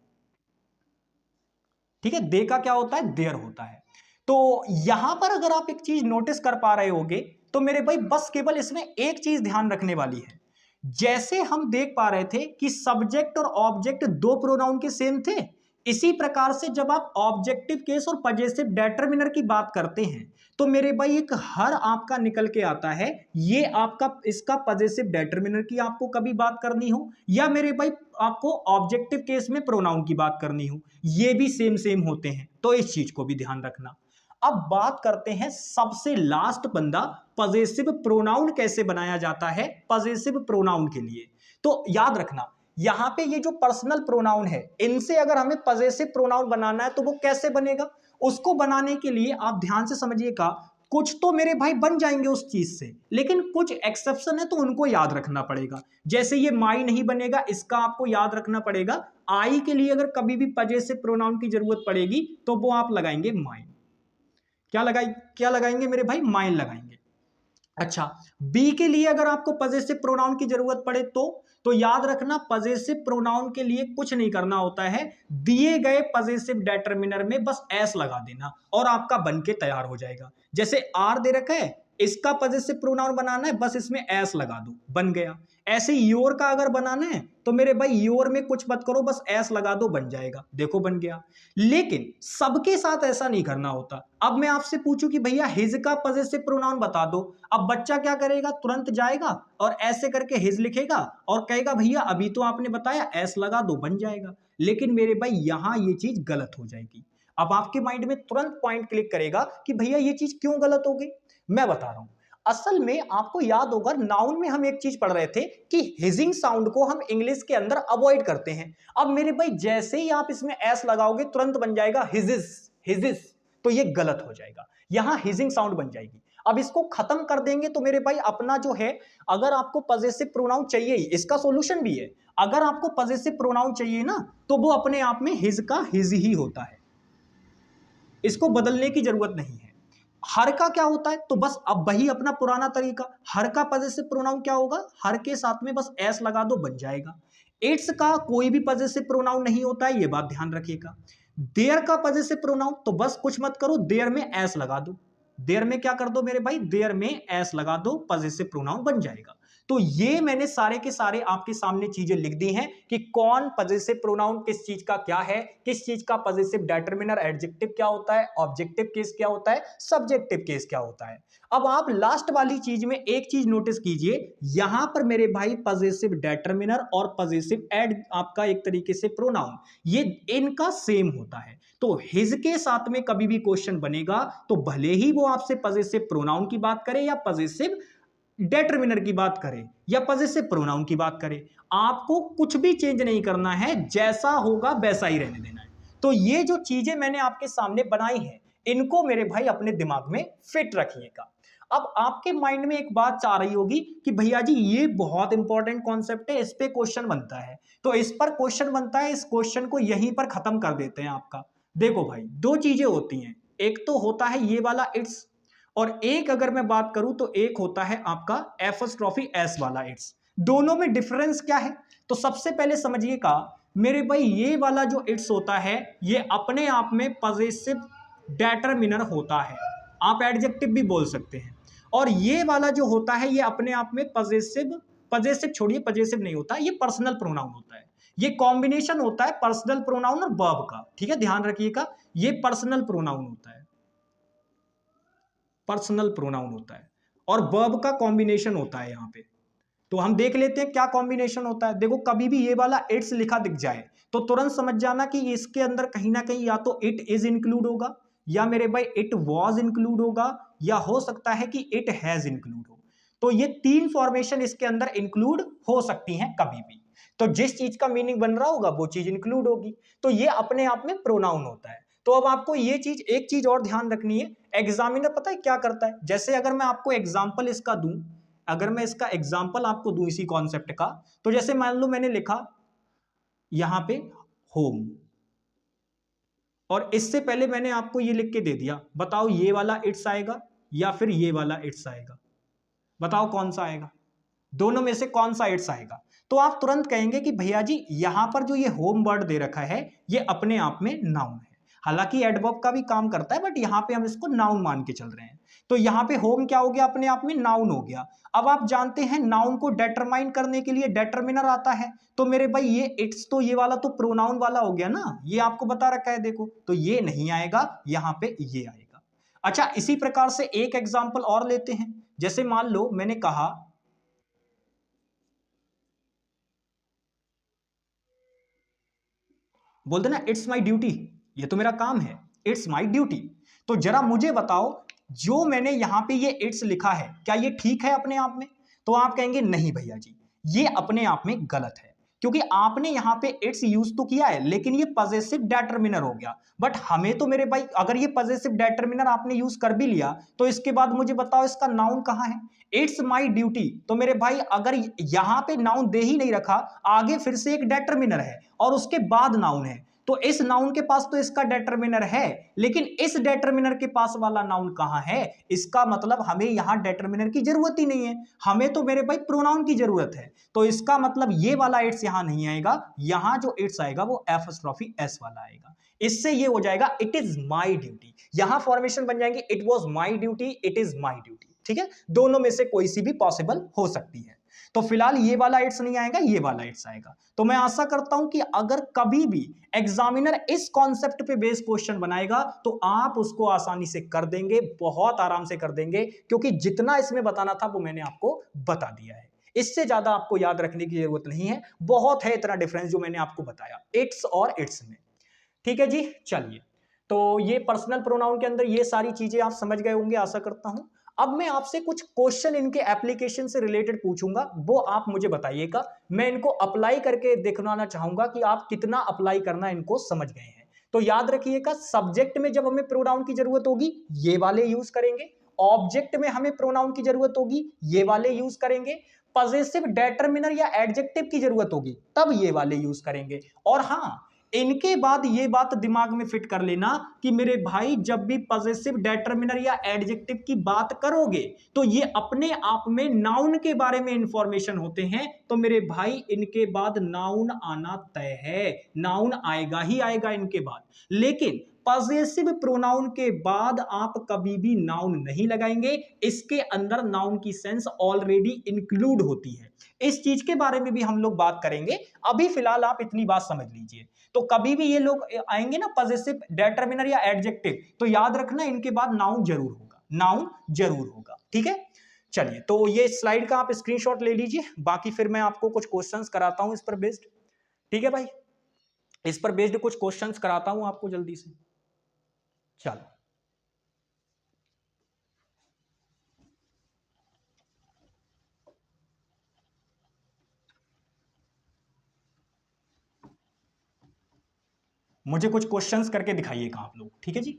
ठीक है, दे का क्या होता है, देयर होता है। तो यहां पर अगर आप एक चीज नोटिस कर पा रहे होगे तो मेरे भाई बस केवल इसमें एक चीज ध्यान रखने वाली है। जैसे हम देख पा रहे थे कि सब्जेक्ट और ऑब्जेक्ट दो प्रोनाउन के सेम थे, इसी प्रकार से जब आप ऑब्जेक्टिव केस और पजेसिव डेटर्मिनर की बात करते हैं तो मेरे भाई एक हर आपका निकल के आता है। ये आपका इसका पजेसिव डेटर्मिनर की आपको कभी बात करनी हो या मेरे भाई आपको ऑब्जेक्टिव केस में प्रोनाउन की बात करनी हो, ये भी सेम सेम होते हैं, तो इस चीज को भी ध्यान रखना। अब बात करते हैं सबसे लास्ट बंदा, पजेसिव प्रोनाउन कैसे बनाया जाता है पजेसिव प्रोनाउन के लिए। तो याद रखना यहां पे ये जो पर्सनल प्रोनाउन है इनसे अगर हमें पजेसिव प्रोनाउन बनाना है तो वो कैसे बनेगा, उसको बनाने के लिए आप ध्यान से समझिएगा। कुछ तो मेरे भाई बन जाएंगे उस चीज से, लेकिन कुछ एक्सेप्शन है तो उनको याद रखना पड़ेगा। जैसे ये माई नहीं बनेगा, इसका आपको याद रखना पड़ेगा। आई के लिए अगर कभी भी पजेसिव प्रोनाउन की जरूरत पड़ेगी तो वो आप लगाएंगे माइन। क्या लगाएंगे मेरे भाई? माइन लगाएंगे। अच्छा, बी के लिए अगर आपको पजेसिव प्रोनाउन की जरूरत पड़े तो याद रखना पजेसिव प्रोनाउन के लिए कुछ नहीं करना होता है, दिए गए पजेसिव डेटर्मिनर में बस एस लगा देना और आपका बन के तैयार हो जाएगा। जैसे आर दे रखा है, इसका पजेसिव प्रोनाउन बनाना है, बस इसमें एस लगा दो, बन गया। ऐसे योर का अगर बनाना है तो मेरे भाई योर में कुछ मत करो, बस एस लगा दो, बन जाएगा, देखो बन गया। लेकिन सबके साथ ऐसा नहीं करना होता। अब मैं आपसे पूछूं कि भैया हिज का पजेसिव प्रोनाउन बता दो, अब बच्चा क्या करेगा? तुरंत जाएगा और ऐसे करके हिज लिखेगा और कहेगा भैया अभी तो आपने बताया, एस लगा दो, बन जाएगा। लेकिन मेरे भाई यहां ये चीज गलत हो जाएगी। अब आपके माइंड में तुरंत पॉइंट क्लिक करेगा कि भैया ये चीज क्यों गलत हो गई। मैं बता रहा हूं। असल में आपको याद होगा, नाउन में हम एक चीज पढ़ रहे थे कि हिजिंग साउंड को हम इंग्लिश के अंदर अवॉइड करते हैं। अब मेरे भाई जैसे ही आप इसमें एस लगाओगे तुरंत बन जाएगा हिजिस, हिजिस, तो ये गलत हो जाएगा, यहां हिजिंग साउंड बन जाएगी। अब इसको खत्म कर देंगे तो मेरे भाई अपना जो है, अगर आपको पजेसिव प्रोनाउन चाहिए ही, इसका सॉल्यूशन भी है, अगर आपको पजेसिव प्रोनाउन चाहिए ना तो वो अपने आप में हिज का हिज ही होता है, इसको बदलने की जरूरत नहीं है। हर का क्या होता है? तो बस अब वही अपना पुराना तरीका, हर का पजेसिव प्रोनाउन क्या होगा? हर के साथ में बस एस लगा दो, बन जाएगा। इट्स का कोई भी पजेसिव प्रोनाउन नहीं होता है, ये बात ध्यान रखिएगा। देयर का पजेसिव प्रोनाउन तो बस कुछ मत करो, देयर में एस लगा दो, देयर में क्या कर दो मेरे भाई? देयर में एस लगा दो, पजेसिव प्रोनाउन बन जाएगा। तो ये मैंने सारे के सारे आपके सामने चीजें लिख दी हैं कि कौन पजेसिव प्रोनाउन किस चीज का क्या है, किस चीज का पजेसिव डेटर्मिनर एडजेक्टिव क्या होता है, ऑब्जेक्टिव केस क्या होता है, सब्जेक्टिव केस क्या होता है। अब आप लास्ट वाली चीज में एक चीज नोटिस कीजिए, यहां पर मेरे भाई पजेसिव डेटर्मिनर और पजेसिव एड आपका एक तरीके से प्रोनाउन, ये इनका सेम होता है। तो हिज के साथ में कभी भी क्वेश्चन बनेगा तो भले ही वो आपसे पजेसिव प्रोनाउन की बात करे या पजेसिव डेटर्मिनर की बात करे या पजेसिव प्रोनाउन की बात करे, आपको कुछ भी चेंज नहीं करना है, जैसा होगा वैसा ही रहने देना है। तो ये जो चीजें मैंने आपके सामने बनाई हैं, इनको मेरे भाई अपने दिमाग में फिट रखिएगा। अब आपके माइंड में एक बात आ रही होगी कि भैया जी ये बहुत इंपॉर्टेंट कॉन्सेप्ट है, इस पे क्वेश्चन बनता है। तो इस पर क्वेश्चन बनता है, इस क्वेश्चन को यहीं पर खत्म कर देते हैं आपका। देखो भाई, दो चीजें होती हैं, एक तो होता है ये वाला इट्स, और एक अगर मैं बात करूं तो एक होता है आपका एपोस्ट्रोफी एस वाला इट्स। दोनों में डिफरेंस क्या है? तो सबसे पहले समझिएगा मेरे भाई, ये वाला जो इट्स होता है ये अपने आप में पजेसिव डेटर्मिनर होता है, आप एडजेक्टिव भी बोल सकते हैं। और ये वाला जो होता है ये अपने आप में पजेसिव, पजेसिव छोड़िए, पजेसिव नहीं होता, ये पर्सनल प्रोनाउन होता है। ये कॉम्बिनेशन होता है पर्सनल प्रोनाउन और वर्ब का, ठीक है, ध्यान रखिएगा, ये पर्सनल प्रोनाउन होता है, पर्सनल प्रोनाउन होता है और वर्ब का कॉम्बिनेशन होता है यहाँ पे। तो हम देख लेते हैं क्या कॉम्बिनेशन होता है। देखो, कभी भी ये वाला इट्स लिखा दिख जाए तो तुरंत समझ जाना कि इसके अंदर कहीं ना कहीं या तो इट इज इंक्लूड होगा, या मेरे भाई इट वॉज इंक्लूड होगा, या हो सकता है कि इट हैज इंक्लूड हो। तो ये तीन फॉर्मेशन इसके अंदर इंक्लूड हो सकती हैं कभी भी। तो जिस चीज का मीनिंग बन रहा होगा वो चीज इंक्लूड होगी, तो ये अपने आप में प्रोनाउन होता है। तो अब आपको ये चीज, एक चीज और ध्यान रखनी है, एग्जामिनर पता है क्या करता है? जैसे अगर मैं आपको एग्जाम्पल इसका दूं, अगर मैं इसका एग्जाम्पल आपको दूं इसी कॉन्सेप्ट का, तो जैसे मान लो मैंने लिखा यहां पे होम, और इससे पहले मैंने आपको ये लिख के दे दिया, बताओ ये वाला इट्स आएगा या फिर ये वाला इट्स आएगा? बताओ कौन सा आएगा? दोनों में से कौन सा इट्स आएगा? तो आप तुरंत कहेंगे कि भैया जी यहां पर जो ये होम वर्ड दे रखा है ये अपने आप में नाउन है। हालांकि एडवर्ब का भी काम करता है, बट यहां पे हम इसको नाउन मान के चल रहे हैं। तो यहां पे होम क्या हो गया? अपने आप में नाउन हो गया। अब आप जानते हैं नाउन को डेटरमाइन करने के लिए डेटर्मिनर आता है, तो मेरे भाई ये इट्स, तो ये वाला तो प्रोनाउन वाला हो गया ना, ये आपको बता रखा है, देखो, तो ये नहीं आएगा, यहां पे ये आएगा। अच्छा, इसी प्रकार से एक एग्जाम्पल और लेते हैं। जैसे मान लो मैंने कहा, बोल देना इट्स माई ड्यूटी, ये तो मेरा काम है, इट्स माई ड्यूटी। तो जरा मुझे बताओ, जो मैंने यहां पे ये इट्स लिखा है क्या ये ठीक है अपने आप में? तो आप कहेंगे नहीं भैया जी, ये अपने आप में गलत है। क्योंकि आपने यहाँ पे इट्स यूज तो किया है, लेकिन ये पजेसिव डेटर्मिनर हो गया। बट हमें तो मेरे भाई, अगर ये पजेसिव डेटर्मिनर आपने यूज कर भी लिया तो इसके बाद मुझे बताओ इसका नाउन कहाँ है। इट्स माई ड्यूटी, तो मेरे भाई अगर यहां पे नाउन दे ही नहीं रखा, आगे फिर से एक डेटर्मिनर है और उसके बाद नाउन है, तो इस नाउन के पास तो इसका डेटर्मिनर है, लेकिन इस डेटर्मिनर के पास वाला नाउन कहां है। इसका मतलब हमें यहां डेटर्मिनर की जरूरत ही नहीं है, हमें तो मेरे भाई प्रोनाउन की जरूरत है। तो इसका मतलब ये वाला इट्स यहां नहीं आएगा, यहां जो इट्स आएगा वो एफस्ट्रॉफी एस वाला आएगा। इससे ये हो जाएगा इट इज माई ड्यूटी, यहां फॉर्मेशन बन जाएंगे it was my duty, it is my duty. ठीक है, दोनों में से कोई सी भी पॉसिबल हो सकती है। तो फिलहाल ये वाला इट्स नहीं आएगा, ये वाला इट्स आएगा। तो मैं आशा करता हूं कि अगर कभी भी एग्जामिनर इस कॉन्सेप्ट पे बेस्ड क्वेश्चन बनाएगा तो आप उसको आसानी से कर देंगे, बहुत आराम से कर देंगे, क्योंकि जितना इसमें बताना था वो मैंने आपको बता दिया है। इससे ज्यादा आपको याद रखने की जरूरत नहीं है, बहुत है इतना डिफरेंस जो मैंने आपको बताया इट्स और इट्स में। ठीक है जी, चलिए। तो ये पर्सनल प्रोनाउन के अंदर ये सारी चीजें आप समझ गए होंगे, आशा करता हूं। अब मैं आपसे कुछ क्वेश्चन इनके एप्लीकेशन से रिलेटेड पूछूंगा, वो आप मुझे बताइएगा। मैं इनको अप्लाई करके दिखवाना चाहूंगा कि आप कितना अप्लाई करना इनको समझ गए हैं। तो याद रखिएगा, सब्जेक्ट में जब हमें प्रोनाउन की जरूरत होगी ये वाले यूज करेंगे, ऑब्जेक्ट में हमें प्रोनाउन की जरूरत होगी ये वाले यूज करेंगे, पजेसिव डेटर्मिनर या एडजेक्टिव की जरूरत होगी तब ये वाले यूज करेंगे। और हाँ, इनके बाद ये बात दिमाग में फिट कर लेना कि मेरे भाई जब भी पजेसिव डेटर्मिनर या एडजेक्टिव की बात करोगे तो ये अपने आप में नाउन के बारे में इंफॉर्मेशन होते हैं, तो मेरे भाई इनके बाद नाउन आना तय है, नाउन आएगा ही आएगा इनके बाद। लेकिन पजेसिव प्रोनाउन के बाद आप कभी भी नाउन नहीं लगाएंगे, इसके अंदर नाउन की सेंस ऑलरेडी इंक्लूड होती है। इस चीज के बारे में भी हम लोग बात करेंगे, अभी फिलहाल आप इतनी बात समझ लीजिए। तो कभी भी ये लोग आएंगे ना पजेसिव डेटर्मिनर या एडजेक्टिव, तो याद रखना इनके बाद नाउन जरूर होगा, नाउन जरूर होगा। ठीक है, चलिए। तो ये स्लाइड का आप स्क्रीनशॉट ले लीजिए, बाकी फिर मैं आपको कुछ क्वेश्चंस कराता हूं इस पर बेस्ड। ठीक है भाई, इस पर बेस्ड कुछ क्वेश्चंस कराता हूं आपको जल्दी से। चलो, मुझे कुछ क्वेश्चंस करके दिखाइएगा आप लोग। ठीक है जी।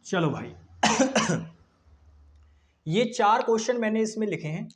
चलो भाई, ये 4 क्वेश्चन मैंने इसमें लिखे हैं।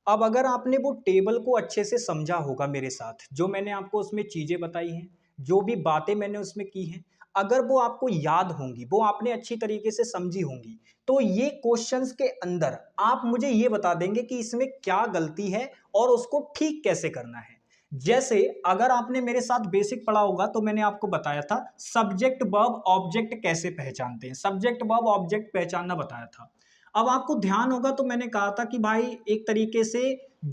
अब अगर आपने वो टेबल को अच्छे से समझा होगा मेरे साथ, जो मैंने आपको उसमें चीजें बताई हैं, जो भी बातें मैंने उसमें की हैं, अगर वो आपको याद होंगी, वो आपने अच्छी तरीके से समझी होंगी, तो ये क्वेश्चंस के अंदर आप मुझे ये बता देंगे कि इसमें क्या गलती है और उसको ठीक कैसे करना है। जैसे अगर आपने मेरे साथ बेसिक पढ़ा होगा तो मैंने आपको बताया था सब्जेक्ट वर्ब ऑब्जेक्ट कैसे पहचानते हैं, सब्जेक्ट वर्ब ऑब्जेक्ट पहचानना बताया था। अब आपको ध्यान होगा तो मैंने कहा था कि भाई एक तरीके से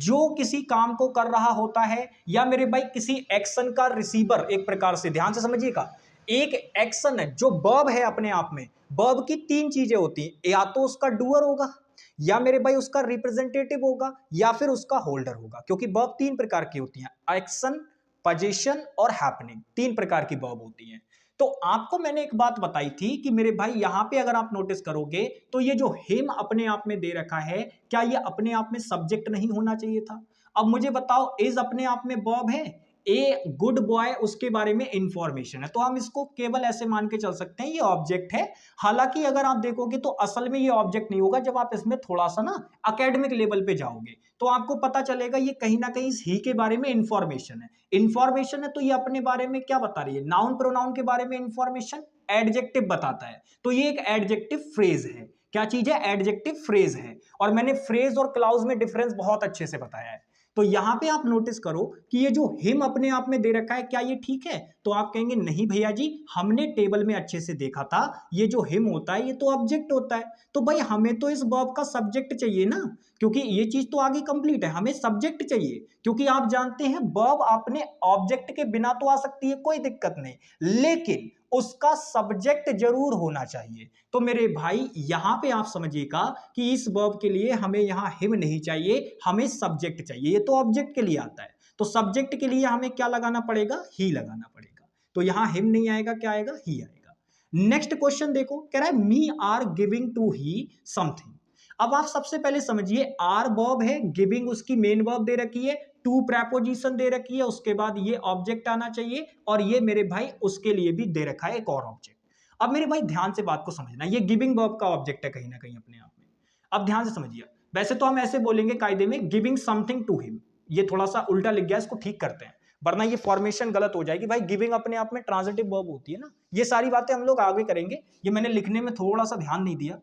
जो किसी काम को कर रहा होता है या मेरे भाई किसी एक्शन का रिसीवर, एक प्रकार से ध्यान से समझिएगा, एक एक्शन है जो वर्ब है अपने आप में। वर्ब की तीन चीजें होती हैं, या तो उसका डूअर होगा, या मेरे भाई उसका रिप्रेजेंटेटिव होगा, या फिर उसका होल्डर होगा, क्योंकि वर्ब तीन प्रकार की होती हैं, एक्शन, पोजीशन और हैपनिंग, तीन प्रकार की वर्ब होती हैं। तो आपको मैंने एक बात बताई थी कि मेरे भाई यहां पे अगर आप नोटिस करोगे तो ये जो हिम अपने आप में दे रखा है, क्या ये अपने आप में सब्जेक्ट नहीं होना चाहिए था? अब मुझे बताओ, इज अपने आप में वर्ब है, ए गुड बॉय उसके बारे में इंफॉर्मेशन है, तो हम इसको केवल ऐसे मान के चल सकते हैं ये ऑब्जेक्ट है। हालांकि अगर आप देखोगे तो असल में ये ऑब्जेक्ट नहीं होगा, जब आप इसमें थोड़ा सा ना एकेडमिक लेवल पे जाओगे तो आपको पता चलेगा ये कहीं ना कहीं ही के बारे में इंफॉर्मेशन है। इंफॉर्मेशन है तो ये अपने बारे में क्या बता रही है? नाउन प्रोनाउन के बारे में इंफॉर्मेशन, एडजेक्टिव बताता है, तो ये एक एडजेक्टिव फ्रेज है। क्या चीज है? एडजेक्टिव फ्रेज है। और मैंने फ्रेज और क्लाउज में डिफरेंस बहुत अच्छे से बताया है। तो यहां पे आप नोटिस करो कि ये जो हिम अपने आप में दे रखा है, क्या ये ठीक है? तो आप कहेंगे नहीं भैया जी, हमने टेबल में अच्छे से देखा था, ये जो हिम होता है ये तो ऑब्जेक्ट होता है। तो भाई हमें तो इस वर्ब का सब्जेक्ट चाहिए ना, क्योंकि ये चीज तो आगे कंप्लीट है, हमें सब्जेक्ट चाहिए। क्योंकि आप जानते हैं वर्ब अपने ऑब्जेक्ट के बिना तो आ सकती है, कोई दिक्कत नहीं, लेकिन उसका सब्जेक्ट जरूर होना चाहिए। तो मेरे भाई यहां पे आप समझिएगा कि इस वर्ब के लिए हमें यहां हिम नहीं चाहिए, हमें सब्जेक्ट चाहिए। ये तो ऑब्जेक्ट के लिए आता है, तो सब्जेक्ट के लिए हमें क्या लगाना पड़ेगा? ही लगाना पड़ेगा। तो यहां हिम नहीं आएगा, क्या आएगा? ही आएगा। नेक्स्ट क्वेश्चन देखो, कह रहा है me are giving to he something. अब आप सबसे पहले समझिए, आर वर्ब है, गिविंग उसकी मेन वर्ब दे रखी है, टू प्रेपोजिशन दे रखी है, उसके बाद ये ऑब्जेक्ट आना चाहिए, और ये मेरे भाई उसके लिए भी दे रखा है एक और ऑब्जेक्ट। अब मेरे भाई ध्यान से बात को समझना, ये गिविंग वर्ब का ऑब्जेक्ट है कहीं ना कहीं अपने आप में। अब ध्यान से समझिए, वैसे तो हम ऐसे बोलेंगे कायदे में गिविंग समथिंग टू हिम, ये थोड़ा सा उल्टा लिख गया, इसको ठीक करते हैं वरना ये फॉर्मेशन गलत हो जाएगी। भाई गिविंग अपने आप में ट्रांजिटिव वर्ब होती है ना, ये सारी बातें हम लोग आगे करेंगे, ये मैंने लिखने में थोड़ा सा ध्यान नहीं दिया,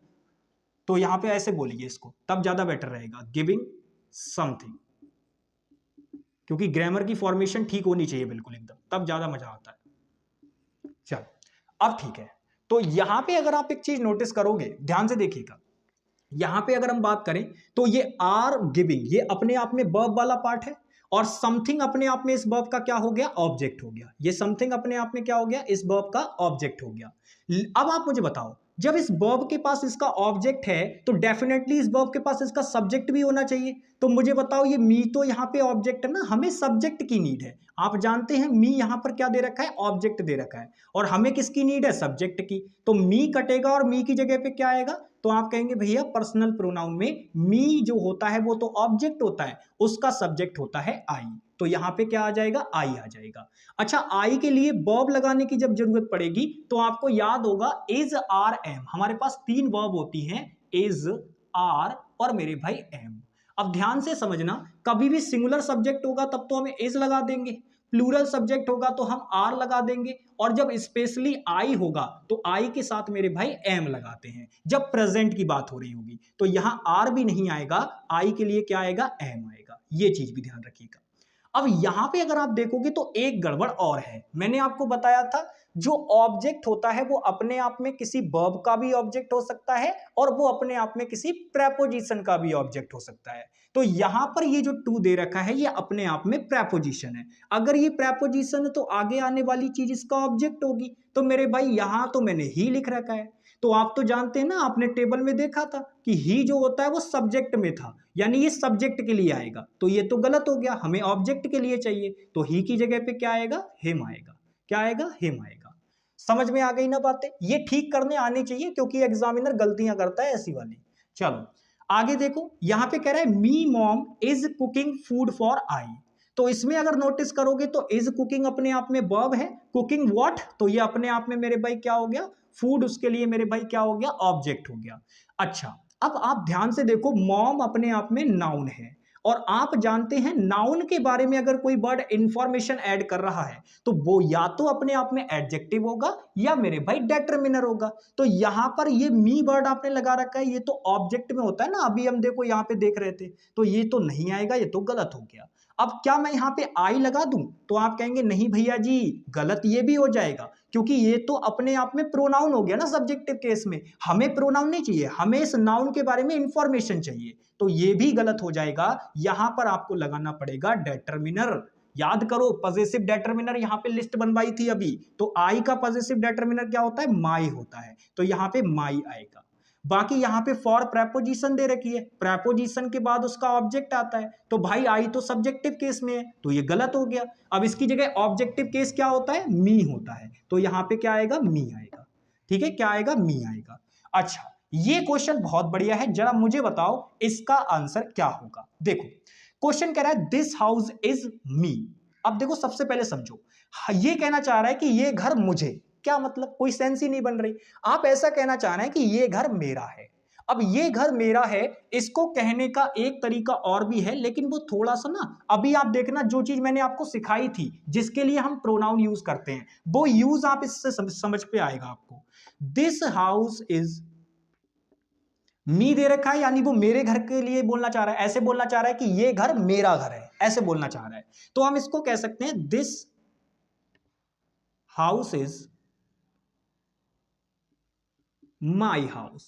तो यहां पे ऐसे बोलिए इसको, तब ज्यादा बेटर रहेगा, गिविंग समथिंग, क्योंकि ग्रामर की फॉर्मेशन ठीक होनी चाहिए बिल्कुल एकदम, तब ज्यादा मजा आता है। चलो अब ठीक है। तो यहां पे अगर आप एक चीज नोटिस करोगे, ध्यान से देखिएगा, यहां पे अगर हम बात करें तो ये आर गिविंग, ये अपने आप में वर्ब वाला पार्ट है, और समथिंग अपने आप में इस वर्ब का क्या हो गया? ऑब्जेक्ट हो गया। ये समथिंग अपने आप में क्या हो गया? इस वर्ब का ऑब्जेक्ट हो गया। अब आप मुझे बताओ, जब इस वर्ब के पास इसका ऑब्जेक्ट है तो डेफिनेटली इस वर्ब के पास इसका सब्जेक्ट भी होना चाहिए। तो मुझे बताओ, ये मी तो यहाँ पे ऑब्जेक्ट है ना, हमें सब्जेक्ट की नीड है। आप जानते हैं मी यहां पर क्या दे रखा है? ऑब्जेक्ट दे रखा है, और हमें किसकी नीड है? सब्जेक्ट की। तो मी कटेगा और मी की जगह पे क्या आएगा? तो आप कहेंगे भैया पर्सनल प्रोनाउन में मी जो होता है वो तो ऑब्जेक्ट होता है, उसका सब्जेक्ट होता है आई। तो यहां पे क्या आ जाएगा? आई आ जाएगा। अच्छा, आई के लिए वर्ब लगाने की जब जरूरत पड़ेगी तो आपको याद होगा इज, आर, एम, हमारे पास तीन वर्ब होती हैं, इज, आर और मेरे भाई एम। अब ध्यान से समझना, कभी भी सिंगुलर सब्जेक्ट होगा तब तो हमें इज लगा देंगे, प्लूरल सब्जेक्ट होगा तो हम आर लगा देंगे, और जब स्पेशली आई होगा तो आई के साथ मेरे भाई एम लगाते हैं, जब प्रेजेंट की बात हो रही होगी। तो यहां आर भी नहीं आएगा, आई के लिए क्या आएगा? एम आएगा। ये चीज भी ध्यान रखिएगा। अब यहां पे अगर आप देखोगे तो एक गड़बड़ और है, मैंने आपको बताया था जो ऑब्जेक्ट होता है वो अपने आप में किसी वर्ब का भी ऑब्जेक्ट हो सकता है, और वो अपने आप में किसी प्रेपोजिशन का भी ऑब्जेक्ट हो सकता है। तो यहां पर ये जो टू दे रखा है ये अपने आप में प्रेपोजिशन है। अगर ये प्रेपोजिशन है तो आगे आने वाली चीज इसका ऑब्जेक्ट होगी। तो मेरे भाई यहां तो मैंने ही लिख रखा है, तो आप तो जानते हैं ना, आपने टेबल में देखा था कि ही जो होता है वो सब्जेक्ट में था, यानी ये सब्जेक्ट के लिए आएगा, तो ये तो गलत हो गया, हमें ऑब्जेक्ट के लिए चाहिए, तो ही की जगह पे क्या आएगा? हिम आएगा। क्या आएगा? हिम आएगा। समझ में आ गई ना बातें? ये ठीक करने आनी चाहिए क्योंकि एग्जामिनर गलतियां करता है ऐसी वाली। चलो आगे देखो, यहां पे कह रहा है मी mom is cooking food for I. तो इसमें अगर नोटिस करोगे तो इज कुकिंग अपने आप में वर्ब है, कुकिंग व्हाट, तो ये अपने आप में मेरे भाई क्या हो गया? फूड, उसके लिए मेरे भाई क्या हो गया? ऑब्जेक्ट हो गया। अच्छा, अब आप ध्यान से देखो, मॉम अपने आप में नाउन है, और आप जानते हैं नाउन के बारे में अगर कोई वर्ड इंफॉर्मेशन ऐड कर रहा है तो वो या तो अपने आप में एडजेक्टिव होगा या मेरे भाई डेटरमिनर होगा। तो यहां पर ये मी वर्ड आपने लगा रखा है, ये तो ऑब्जेक्ट में होता है ना, अभी हम देखो यहां पे देख रहे थे, तो ये तो नहीं आएगा, ये तो गलत हो गया। अब क्या मैं यहां पे आई लगा दूं? तो आप कहेंगे नहीं भैया जी, गलत ये भी हो जाएगा, क्योंकि ये तो अपने आप में प्रोनाउन हो गया ना सब्जेक्टिव केस में, हमें प्रोनाउन नहीं चाहिए, हमें इस नाउन के बारे में इंफॉर्मेशन चाहिए, तो ये भी गलत हो जाएगा। यहां पर आपको लगाना पड़ेगा डेटरमिनर। याद करो पजेसिव डेटरमिनर यहां पे लिस्ट बनवाई थी अभी, तो आई का पजेसिव डेटरमिनर क्या होता है, माई होता है, तो यहां पे माई आएगा। बाकी यहां पे फॉर प्रेपोजिशन दे रखी है, प्रेपोजिशन के बाद उसका ऑब्जेक्ट आता है, तो भाई आई तो सब्जेक्टिव केस में है, तो ये गलत हो गया। अब इसकी जगह ऑब्जेक्टिव केस क्या होता है, मी होता है, तो यहां पे क्या आएगा, मी आएगा। ठीक है, क्या आएगा, मी आएगा। अच्छा, ये क्वेश्चन बहुत बढ़िया है, जरा मुझे बताओ इसका आंसर क्या होगा। देखो क्वेश्चन कह रहा है दिस हाउस इज मी। अब देखो सबसे पहले समझो, ये कहना चाह रहा है कि ये घर मुझे, क्या मतलब, कोई सेंस ही नहीं बन रही। आप ऐसा कहना चाह रहे हैं कि ये घर मेरा है। अब ये घर मेरा है, इसको कहने का एक तरीका और भी है, लेकिन वो थोड़ा सा ना, अभी आप देखना जो चीज मैंने आपको सिखाई थी जिसके लिए हम प्रोनाउन यूज करते हैं, वो यूज आप इससे समझ पे आएगा आपको। दिस हाउस इज मी दे रखा है, यानी वो मेरे घर के लिए बोलना चाह रहा है, ऐसे बोलना चाह रहा है कि ये घर मेरा घर है, ऐसे बोलना चाह रहा है, तो हम इसको कह सकते हैं this house is my house.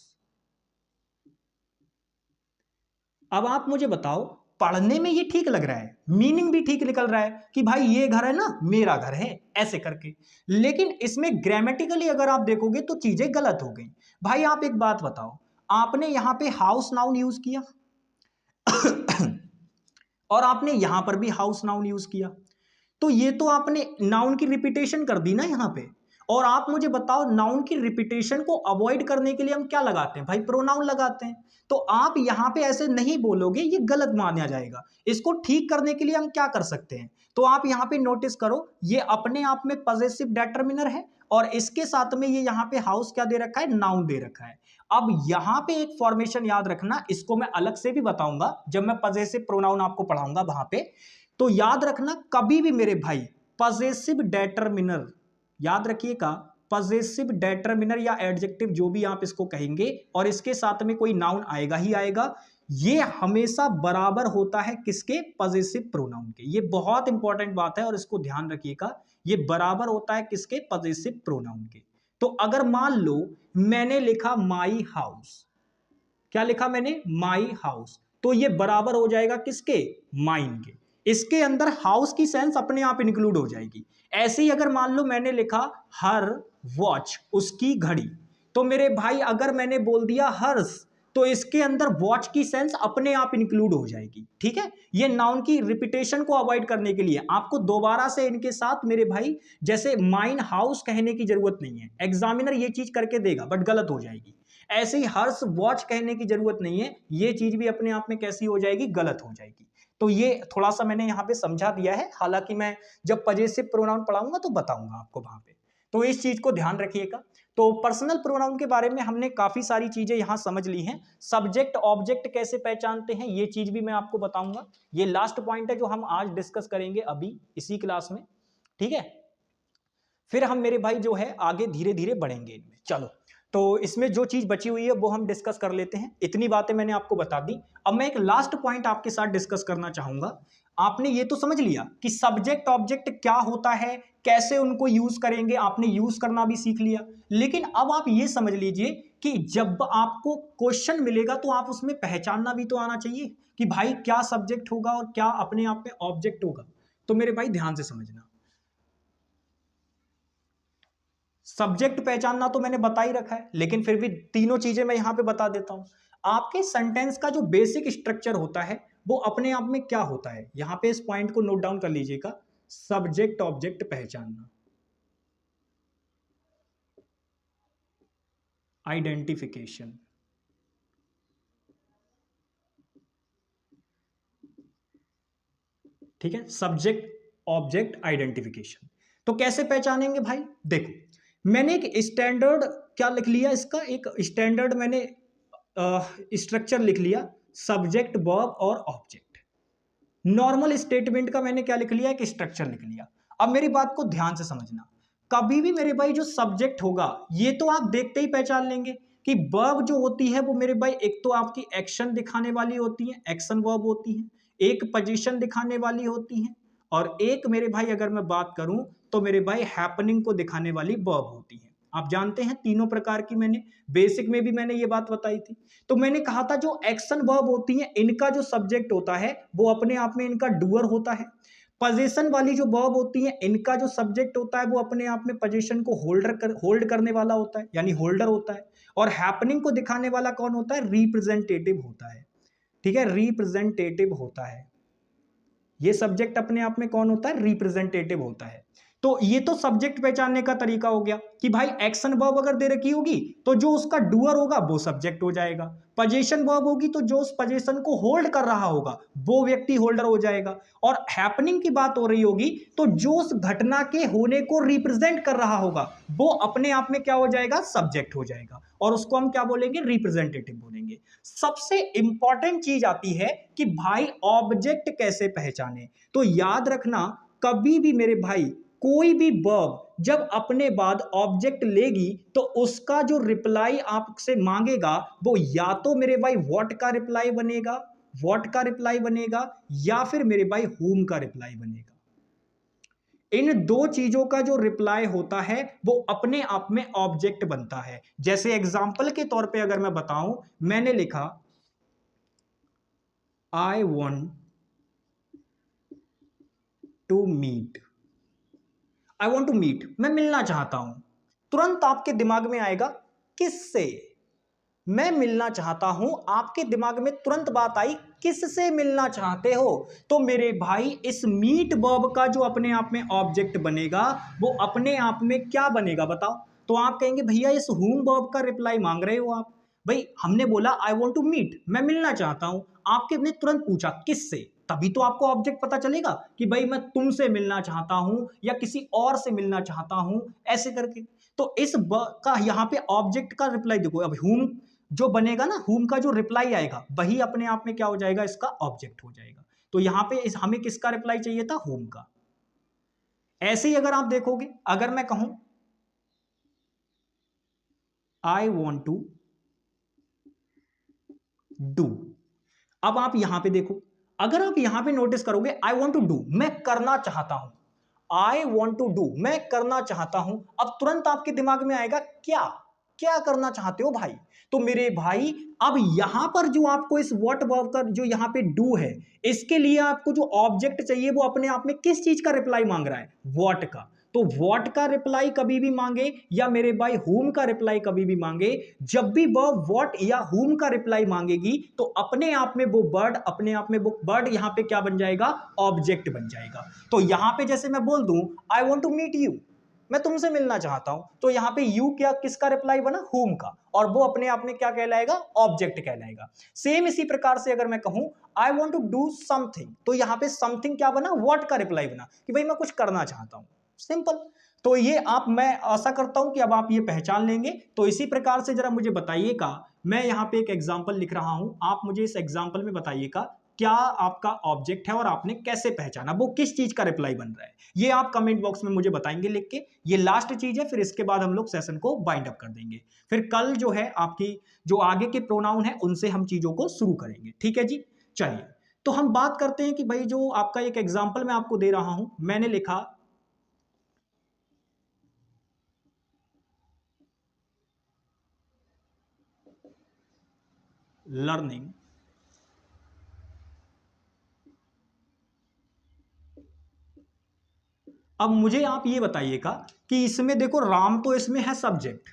अब आप मुझे बताओ, पढ़ने में ये ठीक लग रहा है, मीनिंग भी ठीक निकल रहा है कि भाई ये घर है ना, मेरा घर है, ऐसे करके, लेकिन इसमें ग्रामेटिकली अगर आप देखोगे तो चीजें गलत हो गई। भाई आप एक बात बताओ, आपने यहां पे हाउस नाउन यूज किया और आपने यहां पर भी हाउस नाउन यूज किया, तो ये तो आपने नाउन की रिपीटेशन कर दी ना यहां पे। और आप मुझे बताओ, नाउन की रिपीटेशन को अवॉइड करने के लिए हम क्या लगाते हैं, भाई प्रोनाउन लगाते हैं। तो आप यहां पे ऐसे नहीं बोलोगे, ये गलत माना जाएगा। इसको ठीक करने के लिए हम क्या कर सकते हैं, तो आप यहां पे नोटिस करो, ये अपने आप में पजेसिव डेटरमिनर है, और इसके साथ में ये यहां पे हाउस क्या दे रखा है, नाउन दे रखा है। अब यहां पे एक फॉर्मेशन याद रखना, इसको मैं अलग से भी बताऊंगा जब मैं पजेसिव प्रोनाउन आपको पढ़ाऊंगा वहां पे। तो याद रखना कभी भी मेरे भाई, पजेसिव डेटरमिनर याद रखिएगा, पजेसिव डेटरमिनर या एडजेक्टिव जो भी आप इसको कहेंगे, और इसके साथ में कोई नाउन आएगा ही आएगा, ये हमेशा बराबर होता है किसके, पजेसिव प्रोनाउन के। ये बहुत इंपॉर्टेंट बात है और इसको ध्यान रखिएगा, ये बराबर होता है किसके, पजेसिव प्रोनाउन के। तो अगर मान लो मैंने लिखा माई हाउस, क्या लिखा मैंने, माई हाउस, तो ये बराबर हो जाएगा किसके, माइन के। इसके अंदर हाउस की सेंस अपने आप इंक्लूड हो जाएगी। ऐसे ही अगर मान लो मैंने लिखा हर वॉच, उसकी घड़ी, तो मेरे भाई अगर मैंने बोल दिया हर्स, तो इसके अंदर वॉच की सेंस अपने आप इंक्लूड हो जाएगी। ठीक है, ये नाउन की रिपीटेशन को अवॉइड करने के लिए आपको दोबारा से इनके साथ मेरे भाई जैसे माइन हाउस कहने की जरूरत नहीं है। एग्जामिनर ये चीज करके देगा बट गलत हो जाएगी। ऐसे ही हर्ष वॉच कहने की जरूरत नहीं है, ये चीज भी अपने आप में कैसी हो जाएगी, गलत हो जाएगी। तो ये थोड़ा सा मैंने यहाँ पे समझा दिया है, हालांकि मैं जब पजेसिव प्रोनाउन पढ़ाऊंगा तो बताऊंगा आपको वहां पे, तो इस चीज को ध्यान रखिएगा। तो पर्सनल प्रोनाउन के बारे में हमने काफी सारी चीजें यहाँ समझ ली हैं। सब्जेक्ट ऑब्जेक्ट कैसे पहचानते हैं ये चीज भी मैं आपको बताऊंगा। ये लास्ट पॉइंट है जो हम आज डिस्कस करेंगे अभी इसी क्लास में। ठीक है, फिर हम मेरे भाई जो है आगे धीरे धीरे बढ़ेंगे इनमें। चलो, तो इसमें जो चीज बची हुई है वो हम डिस्कस कर लेते हैं। इतनी बातें मैंने आपको बता दी। अब मैं एक लास्ट पॉइंट आपके साथ डिस्कस करना चाहूंगा। आपने ये तो समझ लिया कि सब्जेक्ट ऑब्जेक्ट क्या होता है, कैसे उनको यूज करेंगे, आपने यूज करना भी सीख लिया। लेकिन अब आप ये समझ लीजिए कि जब आपको क्वेश्चन मिलेगा तो आप उसमें पहचानना भी तो आना चाहिए कि भाई क्या सब्जेक्ट होगा और क्या अपने आप में ऑब्जेक्ट होगा। तो मेरे भाई ध्यान से समझना, सब्जेक्ट पहचानना तो मैंने बता ही रखा है, लेकिन फिर भी तीनों चीजें मैं यहां पे बता देता हूं। आपके सेंटेंस का जो बेसिक स्ट्रक्चर होता है वो अपने आप में क्या होता है, यहां पे इस पॉइंट को नोट डाउन कर लीजिएगा। सब्जेक्ट ऑब्जेक्ट पहचानना, आइडेंटिफिकेशन। ठीक है, सब्जेक्ट ऑब्जेक्ट आइडेंटिफिकेशन। तो कैसे पहचानेंगे भाई, देखो मैंने एक स्टैंडर्ड क्या लिख लिया, इसका एक स्टैंडर्ड मैंने स्ट्रक्चर लिख लिया, सब्जेक्ट वर्ब और ऑब्जेक्ट। नॉर्मल स्टेटमेंट का मैंने क्या लिख लिया, एक स्ट्रक्चर लिख लिया। अब मेरी बात को ध्यान से समझना, कभी भी मेरे भाई जो सब्जेक्ट होगा ये तो आप देखते ही पहचान लेंगे कि वर्ब जो होती है वो मेरे भाई एक तो आपकी एक्शन दिखाने वाली होती है, एक्शन वर्ब होती है, एक पोजीशन दिखाने वाली होती है, और एक मेरे भाई अगर मैं बात करूं तो मेरे भाई हैपनिंग को दिखाने वाली वर्ब होती है। आप जानते हैं तीनों प्रकार की, मैंने बेसिक में भी मैंने ये बात बताई थी। तो मैंने कहा था जो एक्शन वर्ब होती है इनका जो सब्जेक्ट होता है वो अपने आप में इनका डूअर होता है। पोजीशन वाली जो वर्ब होती है इनका जो सब्जेक्ट होता है वो अपने आप में पोजीशन को होल्ड करने वाला होता है, यानी होल्डर होता है। और हैपनिंग को दिखाने वाला कौन होता है? रिप्रेजेंटेटिव होता है। ठीक है, रिप्रेजेंटेटिव होता है। ये सब्जेक्ट अपने आप में कौन होता है? रिप्रेजेंटेटिव होता है। तो ये तो सब्जेक्ट पहचानने का तरीका हो गया कि भाई एक्शन वर्ब अगर दे रखी होगी तो जो उसका डूअर होगा वो सब्जेक्ट हो जाएगा। पोजीशन वर्ब होगी तो जो उस पोजीशन को होल्ड कर रहा होगा वो व्यक्ति होल्डर हो जाएगा। और हैपनिंग की बात हो रही होगी तो जो उस घटना के होने को रिप्रेजेंट कर रहा होगा वो अपने आप में क्या हो जाएगा? सब्जेक्ट हो जाएगा। और उसको हम क्या बोलेंगे? रिप्रेजेंटेटिव बोलेंगे। सबसे इंपॉर्टेंट चीज आती है कि भाई ऑब्जेक्ट कैसे पहचाने। तो याद रखना, कभी भी मेरे भाई कोई भी वर्ब जब अपने बाद ऑब्जेक्ट लेगी तो उसका जो रिप्लाई आपसे मांगेगा वो या तो मेरे भाई व्हाट का रिप्लाई बनेगा, व्हाट का रिप्लाई बनेगा, या फिर मेरे भाई whom का रिप्लाई बनेगा। इन दो चीजों का जो रिप्लाई होता है वो अपने आप में ऑब्जेक्ट बनता है। जैसे एग्जांपल के तौर पे अगर मैं बताऊं, मैंने लिखा I want to meet, I want to meet, मैं मिलना चाहता हूं। तुरंत आपके दिमाग में आएगा किससे? मैं मिलना चाहता हूं, आपके दिमाग में तुरंत बात आई किससे मिलना चाहते हो। तो मेरे भाई इस मीट वर्ब का जो अपने आप में ऑब्जेक्ट बनेगा वो अपने आप में क्या बनेगा बताओ? तो आप कहेंगे भैया इस हूम वर्ब का रिप्लाई मांग रहे हो आप। भाई हमने बोला आई वॉन्ट टू मीट, मैं मिलना चाहता हूं, आपके ने तुरंत पूछा किससे, तभी तो आपको ऑब्जेक्ट पता चलेगा कि भाई मैं तुमसे मिलना चाहता हूं या किसी और से मिलना चाहता हूं, ऐसे करके। तो इस का यहाँ पे ऑब्जेक्ट का रिप्लाई देखो, अब हूम जो बनेगा ना, हुम का जो रिप्लाई आएगा वही अपने आप में क्या हो जाएगा? इसका ऑब्जेक्ट हो जाएगा। तो यहां पे हमें किसका रिप्लाई चाहिए था? हुम का। ऐसे ही अगर आप देखोगे, अगर मैं कहूं आई वॉन्ट टू डू, अब आप यहां पे देखो, अगर आप यहां पे नोटिस करोगे आई वॉन्ट टू डू, मैं करना चाहता हूं, आई वॉन्ट टू डू, मैं करना चाहता हूं। अब तुरंत आपके दिमाग में आएगा क्या, क्या करना चाहते हो भाई? तो मेरे भाई अब यहां पर जो आपको इस व्हाट वर्ब का जो यहां पे डू है, इसके लिए आपको जो ऑब्जेक्ट चाहिए वो अपने आप में किस चीज का रिप्लाई मांग रहा है? व्हाट का। तो व्हाट का रिप्लाई कभी भी मांगे या मेरे भाई हुम का रिप्लाई कभी भी मांगे, जब भी वह व्हाट या हुम का रिप्लाई मांगेगी तो अपने आप में वो वर्ड, अपने आप में वो वर्ड यहां पे क्या बन जाएगा? ऑब्जेक्ट बन जाएगा। तो यहां पे जैसे मैं बोल दूं I want to meet you, मैं तुमसे मिलना चाहता हूं, तो यहां पे यू क्या किसका रिप्लाई बना? हुम का, और वो अपने आप में क्या कहलाएगा? ऑब्जेक्ट कहलाएगा। सेम इसी प्रकार से अगर मैं कहूं I want to do something, तो यहां पे समथिंग क्या बना? व्हाट का रिप्लाई बना कि भाई मैं कुछ करना चाहता हूं। सिंपल। तो ये आप, मैं आशा करता हूं कि अब आप ये पहचान लेंगे। तो इसी प्रकार से जरा मुझे बताइएगा, मैं यहां पे एक एग्जांपल लिख रहा हूं, आप मुझे इस एग्जांपल में बताइएगा क्या आपका ऑब्जेक्ट है और आपने कैसे पहचाना, वो किस चीज का रिप्लाई बन रहा है। ये आप कमेंट बॉक्स में मुझे बताएंगे लिख के। ये लास्ट चीज है, फिर इसके बाद हम लोग सेशन को बाइंड अप कर देंगे। फिर कल जो है आपकी जो आगे के प्रोनाउन है उनसे हम चीजों को शुरू करेंगे। ठीक है जी, चलिए। तो हम बात करते हैं कि भाई जो आपका एक एग्जाम्पल मैं आपको दे रहा हूं, मैंने लिखा लर्निंग, अब मुझे आप ये बताइएगा कि इसमें देखो राम तो इसमें है सब्जेक्ट,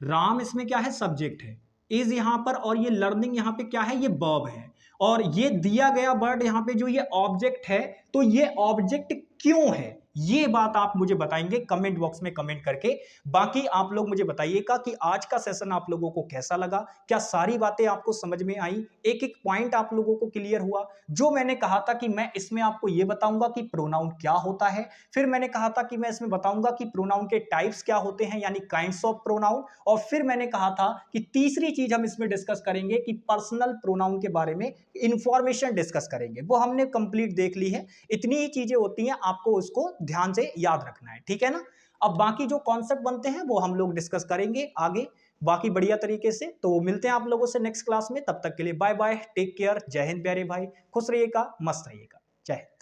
राम इसमें क्या है? सब्जेक्ट है। इज यहां पर, और ये लर्निंग यहां पे क्या है? ये वर्ब है। और ये दिया गया वर्ड यहां पे जो ये ऑब्जेक्ट है, तो ये ऑब्जेक्ट क्यों है? ये बात आप मुझे बताएंगे कमेंट बॉक्स में कमेंट करके। बाकी आप लोग मुझे बताइएगा कि आज का सेशन आप लोगों को कैसा लगा, क्या सारी बातें आपको समझ में आई, एक एक पॉइंट आप लोगों को क्लियर हुआ? जो मैंने कहा था कि मैं इसमें आपको ये बताऊंगा कि प्रोनाउन क्या होता है, फिर मैंने कहा था कि मैं इसमें बताऊंगा कि प्रोनाउन के टाइप्स क्या होते हैं, यानी काइंड्स ऑफ प्रोनाउन, और फिर मैंने कहा था कि तीसरी चीज हम इसमें डिस्कस करेंगे कि पर्सनल प्रोनाउन के बारे में इंफॉर्मेशन डिस्कस करेंगे। वो हमने कंप्लीट देख ली है। इतनी ही चीजें होती हैं, आपको उसको ध्यान से याद रखना है, ठीक है ना? अब बाकी जो कॉन्सेप्ट बनते हैं वो हम लोग डिस्कस करेंगे आगे बाकी बढ़िया तरीके से। तो मिलते हैं आप लोगों से नेक्स्ट क्लास में, तब तक के लिए बाय बाय, टेक केयर, जय हिंद प्यारे भाई, खुश रहिएगा, मस्त रहिएगा, जय हिंद।